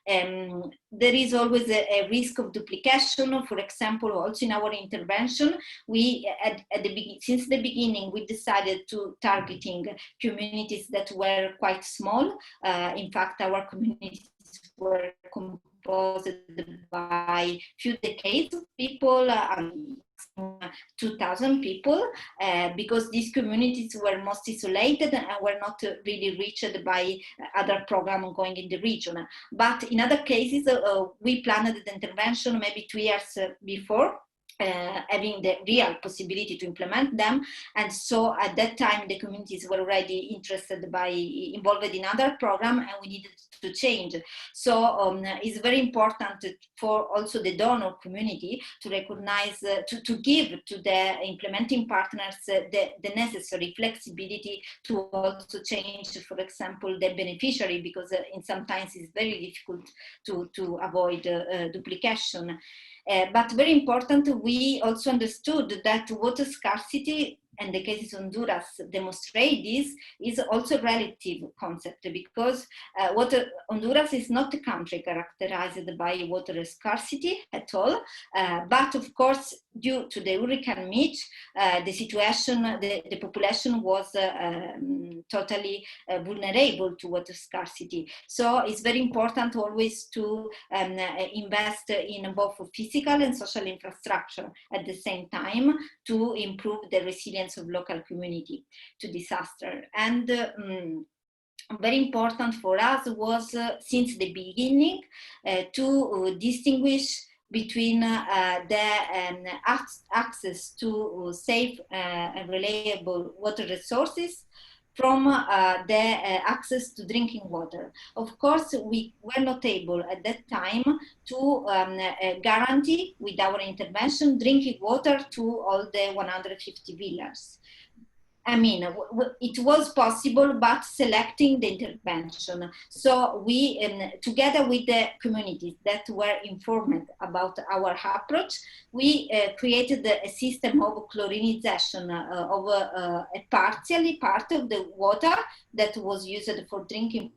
There is always a risk of duplication. For example, also in our intervention, we since the beginning we decided to targeting communities that were quite small. In fact, our communities were composed by few decades of people, 2,000 people, because these communities were most isolated and were not really reached by other programs going in the region. But in other cases, we planned the intervention maybe 2 years before, having the real possibility to implement them. And so at that time, the communities were already interested involved in other programs, and we needed to change. So it's very important for also the donor community to recognize, to give to the implementing partners the necessary flexibility to also change, for example, the beneficiary, because in sometimes it's very difficult to avoid duplication. But very important, we also understood that water scarcity, and the cases Honduras demonstrate this, is also a relative concept, because Honduras is not a country characterized by water scarcity at all, but of course, due to the hurricane Mitch, the situation, the population was totally vulnerable to water scarcity. So it's very important always to invest in both physical and social infrastructure at the same time to improve the resilience of local community to disaster. And very important for us was since the beginning to distinguish between the access to safe and reliable water resources from the access to drinking water. Of course, we were not able at that time to guarantee with our intervention drinking water to all the 150 villages. I mean, it was possible, but selecting the intervention. So we, together with the communities that were informed about our approach, we created a system of chlorinization of a partially part of the water that was used for drinking.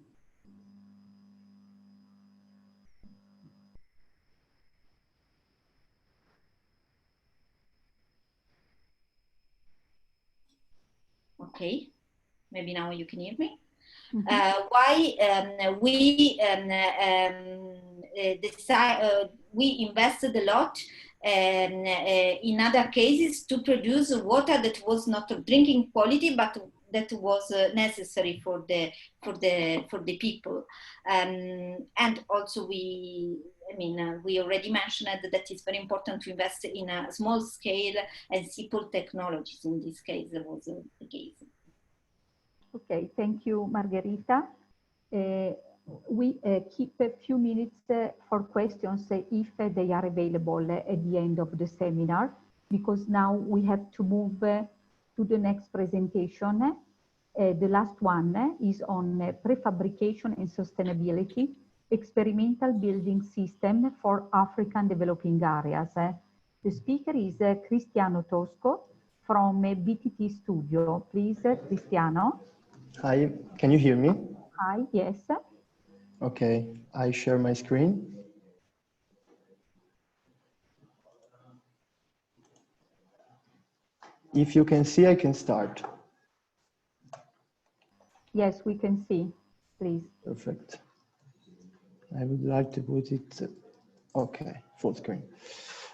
Okay, maybe now you can hear me. Mm-hmm. Why we invested a lot in other cases to produce water that was not of drinking quality, but that was necessary for the people. And also we already mentioned that it's very important to invest in a small scale and simple technologies. In this case, that was the case. Okay, thank you, Margherita. We keep a few minutes for questions if they are available at the end of the seminar, because now we have to move to the next presentation. The last one is on prefabrication and sustainability, experimental building system for African developing areas. The speaker is Cristiano Tosco from BTT Studio. Please, Cristiano. Hi, can you hear me? Hi, yes. Okay, I share my screen. If you can see, I can start. Yes, we can see, please. Perfect. I would like to put it, okay, full screen.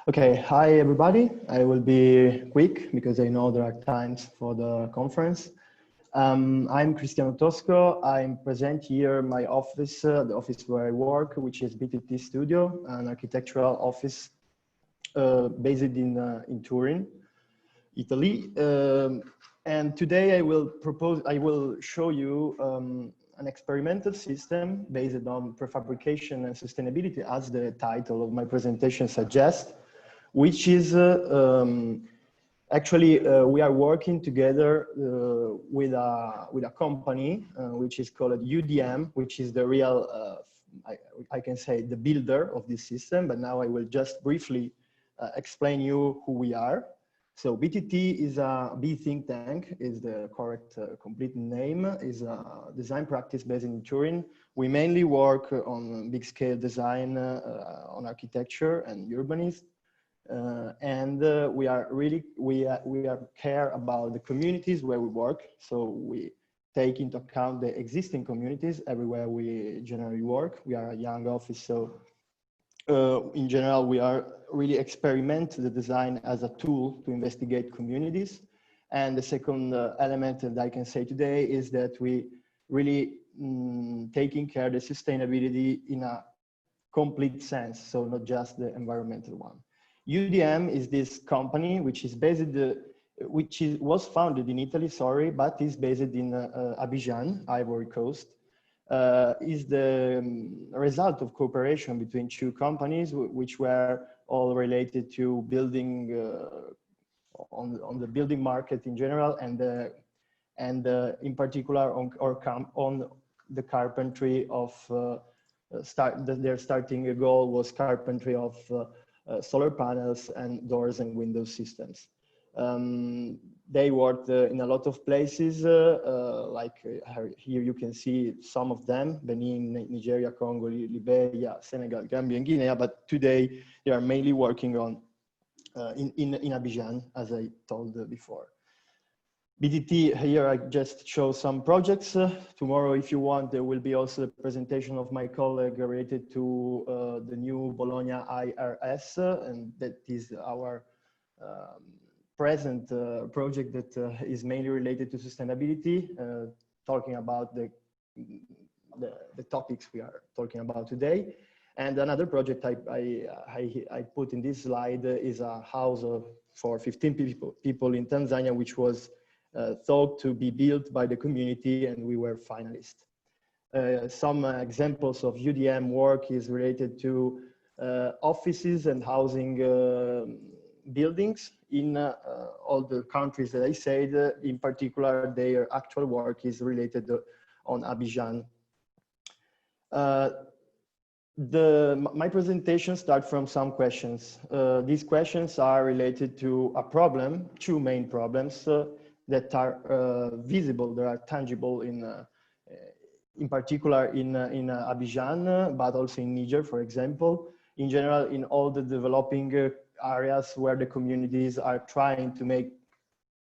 Okay, hi everybody. I will be quick because I know there are times for the conference. I'm Cristiano Tosco. I'm present here my office, the office where I work, which is BTT Studio, an architectural office based in Turin, Italy. And today I will show you an experimental system based on prefabrication and sustainability, as the title of my presentation suggests, which is actually, we are working together with a company which is called UDM, which is the real, I can say, the builder of this system. But now I will just briefly explain you who we are. So BTT is a B think tank, is the correct complete name, is a design practice based in Turin. We mainly work on big scale design, on architecture and urbanism. And we are care about the communities where we work. So we take into account the existing communities everywhere we generally work. We are a young office, so in general, we are really experiment the design as a tool to investigate communities. And the second element that I can say today is that we really taking care of the sustainability in a complete sense, so not just the environmental one. UDM is this company which is based, was founded in Italy, sorry, but is based in Abidjan, Ivory Coast. Is the result of cooperation between two companies which were all related to building on the building market in general, and in particular on the carpentry of their starting goal was carpentry of solar panels and doors and window systems. They worked in a lot of places, like here you can see some of them: Benin, Nigeria, Congo, Liberia, Senegal, Gambia, and Guinea. But today they are mainly working on in Abidjan, as I told before. BDT, here I just show some projects. Tomorrow, if you want, there will be also a presentation of my colleague related to the new Bologna IRS, and that is our present project that is mainly related to sustainability, talking about the topics we are talking about today. And another project I put in this slide is a house for 15 people in Tanzania, which was thought to be built by the community, and we were finalists. Some examples of UDM work is related to offices and housing buildings in all the countries that I said. In particular, their actual work is related on Abidjan. My presentation starts from some questions. These questions are related to a problem, two main problems that are visible, that are tangible in particular in Abidjan, but also in Niger, for example. In general, in all the developing areas where the communities are trying to make,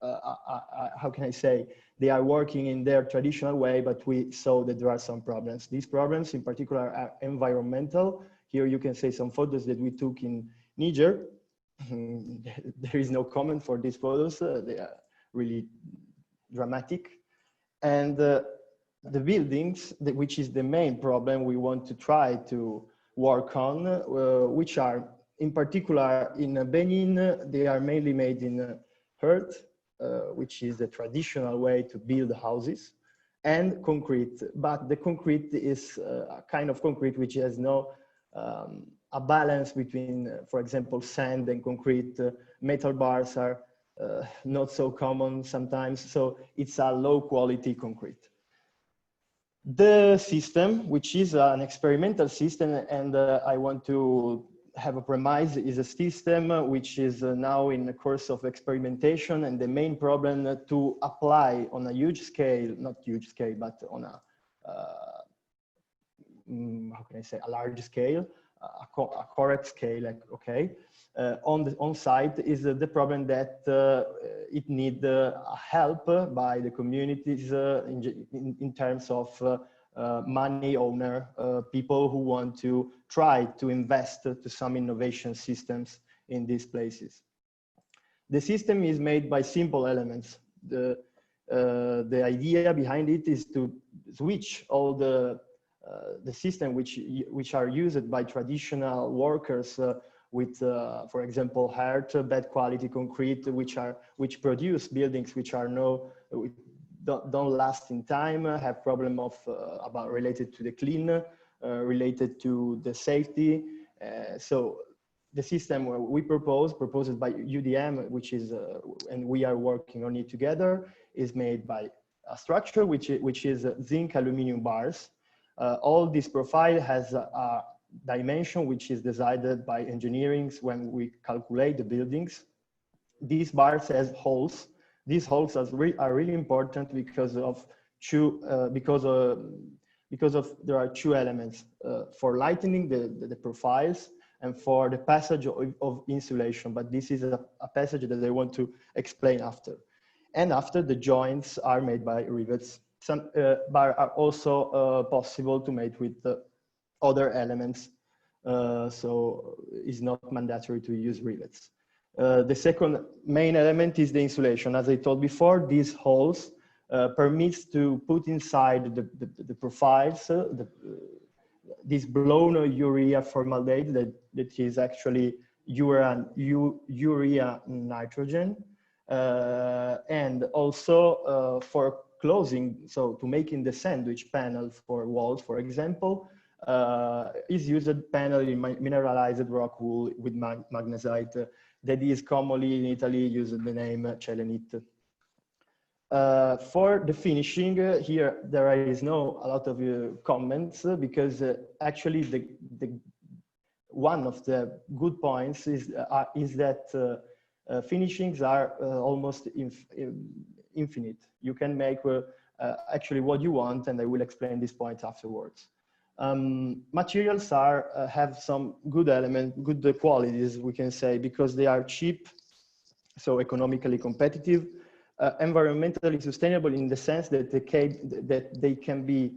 how can I say, they are working in their traditional way, but we saw that there are some problems. These problems in particular are environmental. Here you can see some photos that we took in Niger. There is no comment for these photos. They are really dramatic. And the buildings, which is the main problem we want to try to work on, which are in particular in Benin, they are mainly made in earth, which is the traditional way to build houses, and concrete. But the concrete is a kind of concrete which has no a balance between, for example, sand and concrete. Metal bars are not so common sometimes, so it's a low quality concrete. The system, which is an experimental system, and I want to have a premise, is a system which is now in the course of experimentation, and the main problem to apply on a huge scale, not huge scale, but on a, how can I say, a large scale, a correct scale, like, okay, on site is the problem that it needs help by the communities in terms of money owner, people who want to try to invest to some innovation systems in these places. The system is made by simple elements. The idea behind it is to switch all the system which are used by traditional workers with, for example, hard, bad quality concrete, which produce buildings which are don't last in time, have problem of related to the clean, related to the safety. So the system we proposed by UDM, which is, and we are working on it together, is made by a structure which is zinc aluminum bars. All this profile has a dimension which is decided by engineering when we calculate the buildings. These bars has holes. These holes are really important because there are two elements for lightening the profiles and for the passage of insulation. But this is a passage that I want to explain after. And after, the joints are made by rivets. Some but are also possible to make with other elements. So it's not mandatory to use rivets. The second main element is the insulation. As I told before, these holes permits to put inside the profiles this blown urea formaldehyde that is actually urea nitrogen, and also for closing, so to making the sandwich panel for walls, for example, is used panel in mineralized rock wool with magnesite that is commonly in Italy used the name Celenit. For the finishing, here there is a lot of comments because actually one of the good points is that finishings are almost infinite. You can make actually what you want, and I will explain these points afterwards. Materials have some good elements, good qualities, we can say, because they are cheap, so economically competitive, environmentally sustainable in the sense that they can be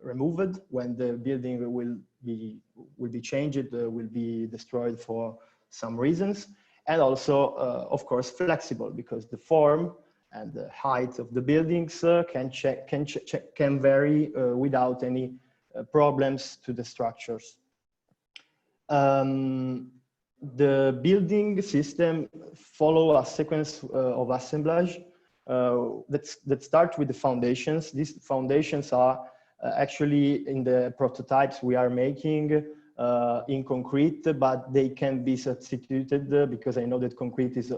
removed when the building will be changed, will be destroyed for some reasons, and also, of course, flexible because the form and the height of the buildings can vary without any problems to the structures. The building system follow a sequence of assemblage that starts with the foundations. These foundations are actually in the prototypes we are making in concrete, but they can be substituted because I know that concrete is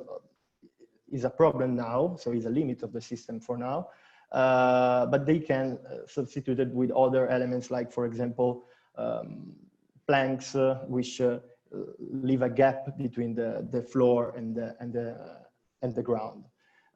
a problem now, so it's a limit of the system for now. But they can substitute it with other elements, like, for example, planks, which leave a gap between the floor and the ground.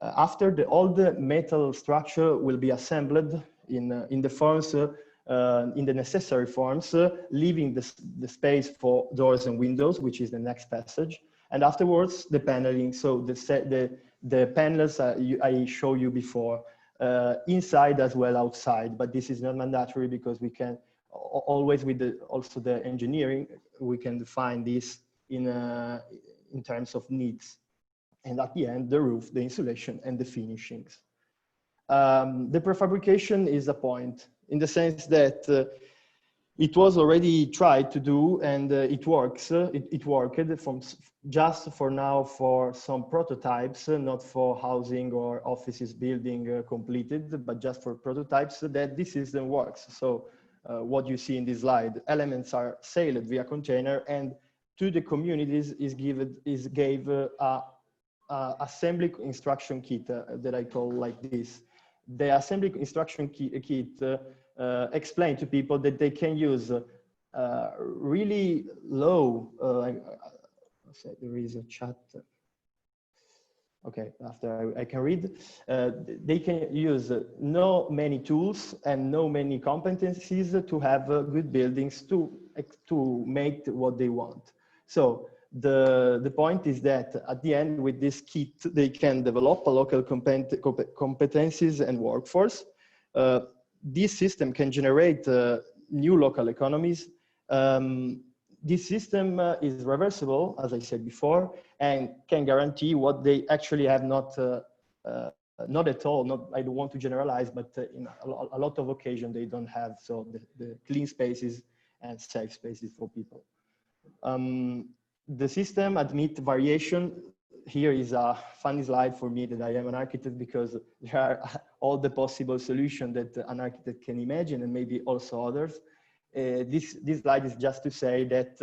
After all the metal structure will be assembled in the forms, in the necessary forms, leaving the space for doors and windows, which is the next passage. And afterwards, the paneling. So the panels I showed you before, inside as well outside, but this is not mandatory because we can always with also the engineering, we can define this in terms of needs. And at the end, the roof, the insulation, and the finishings. The prefabrication is a point in the sense that it was already tried to do, and it works. It worked just for now for some prototypes, not for housing or offices building completed, but just for prototypes that this system works. So what you see in this slide, elements are sailed via container, and to the communities gave a assembly instruction kit that I call like this. The assembly instruction kit explain to people that they can use really low, there is a chat. Okay, after I can read. They can use no many tools and no many competencies to have good buildings to make what they want. So the point is that at the end with this kit, they can develop a local competencies and workforce. This system can generate new local economies. This system is reversible, as I said before, and can guarantee what they actually have not at all. I don't want to generalize, but in a lot of occasions they don't have. So the clean spaces and safe spaces for people. The system admit variation. Here is a funny slide for me that I am an architect, because there are all the possible solutions that an architect can imagine, and maybe also others. This slide is just to say that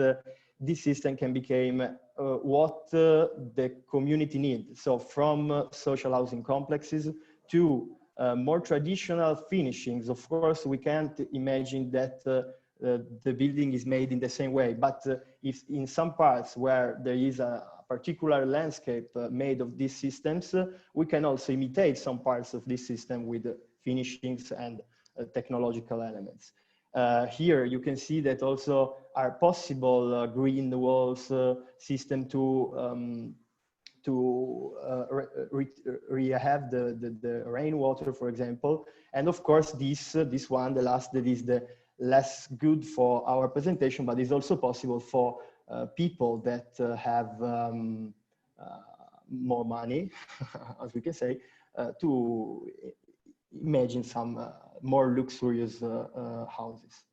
this system can become what the community needs. So from social housing complexes to more traditional finishings. Of course, we can't imagine that the building is made in the same way, but if in some parts where there is a particular landscape made of these systems, we can also imitate some parts of this system with finishings and technological elements. Here you can see that also are possible green walls system to rehab the rainwater, for example. And of course, this one, the last, that is the less good for our presentation, but is also possible for people that have more money, as we can say, to imagine some more luxurious houses.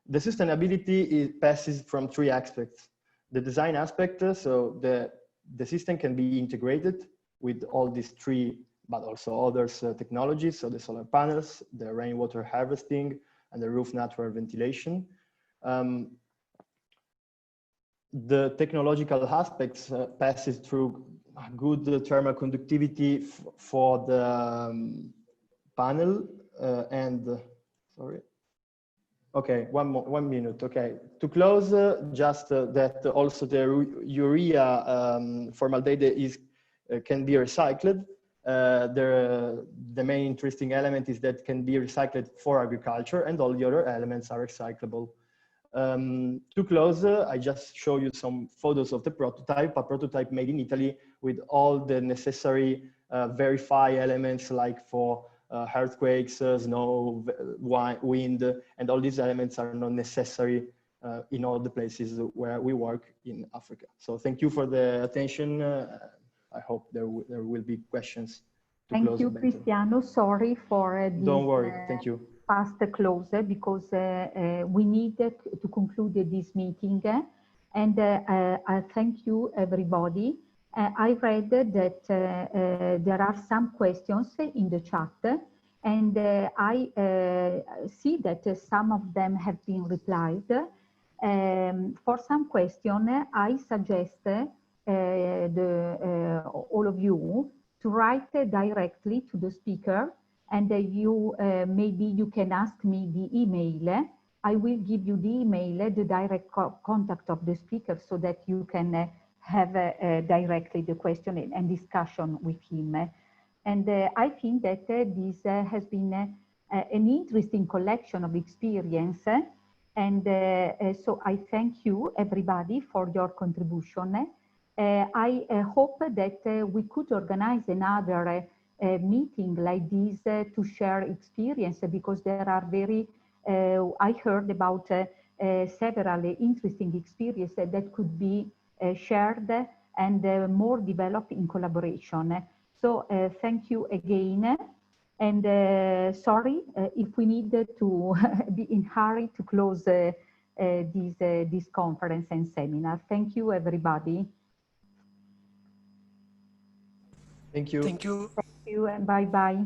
The sustainability passes from three aspects. The design aspect, so the system can be integrated with all these three, but also others technologies, so the solar panels, the rainwater harvesting, and the roof natural ventilation. The technological aspects passes through good thermal conductivity for the panel sorry. Okay, one minute. Okay, to close, just that also the urea formaldehyde can be recycled. The main interesting element is that can be recycled for agriculture, and all the other elements are recyclable. To close, I just show you some photos of the prototype, a prototype made in Italy with all the necessary verify elements, like for earthquakes, snow, wind, and all these elements are not necessary in all the places where we work in Africa. So thank you for the attention. I hope there will be questions. Thank you, Cristiano. Sorry for this. Don't worry. Thank you. Fast close because we need to conclude this meeting, and I thank you, everybody. I read that there are some questions in the chat, and I see that some of them have been replied. For some question, I suggest all of you to write directly to the speaker, and maybe you can ask me the email. I will give you the email, the direct contact of the speaker, so that you can have directly the question and discussion with him. And I think that this has been an interesting collection of experience. And so I thank you, everybody, for your contribution. I hope that we could organize another meeting like this to share experience, because there are I heard about several interesting experiences that could be shared and more developed in collaboration. So thank you again. And sorry if we need to be in hurry to close this conference and seminar. Thank you, everybody. Thank you. Thank you. Thank you, and bye-bye.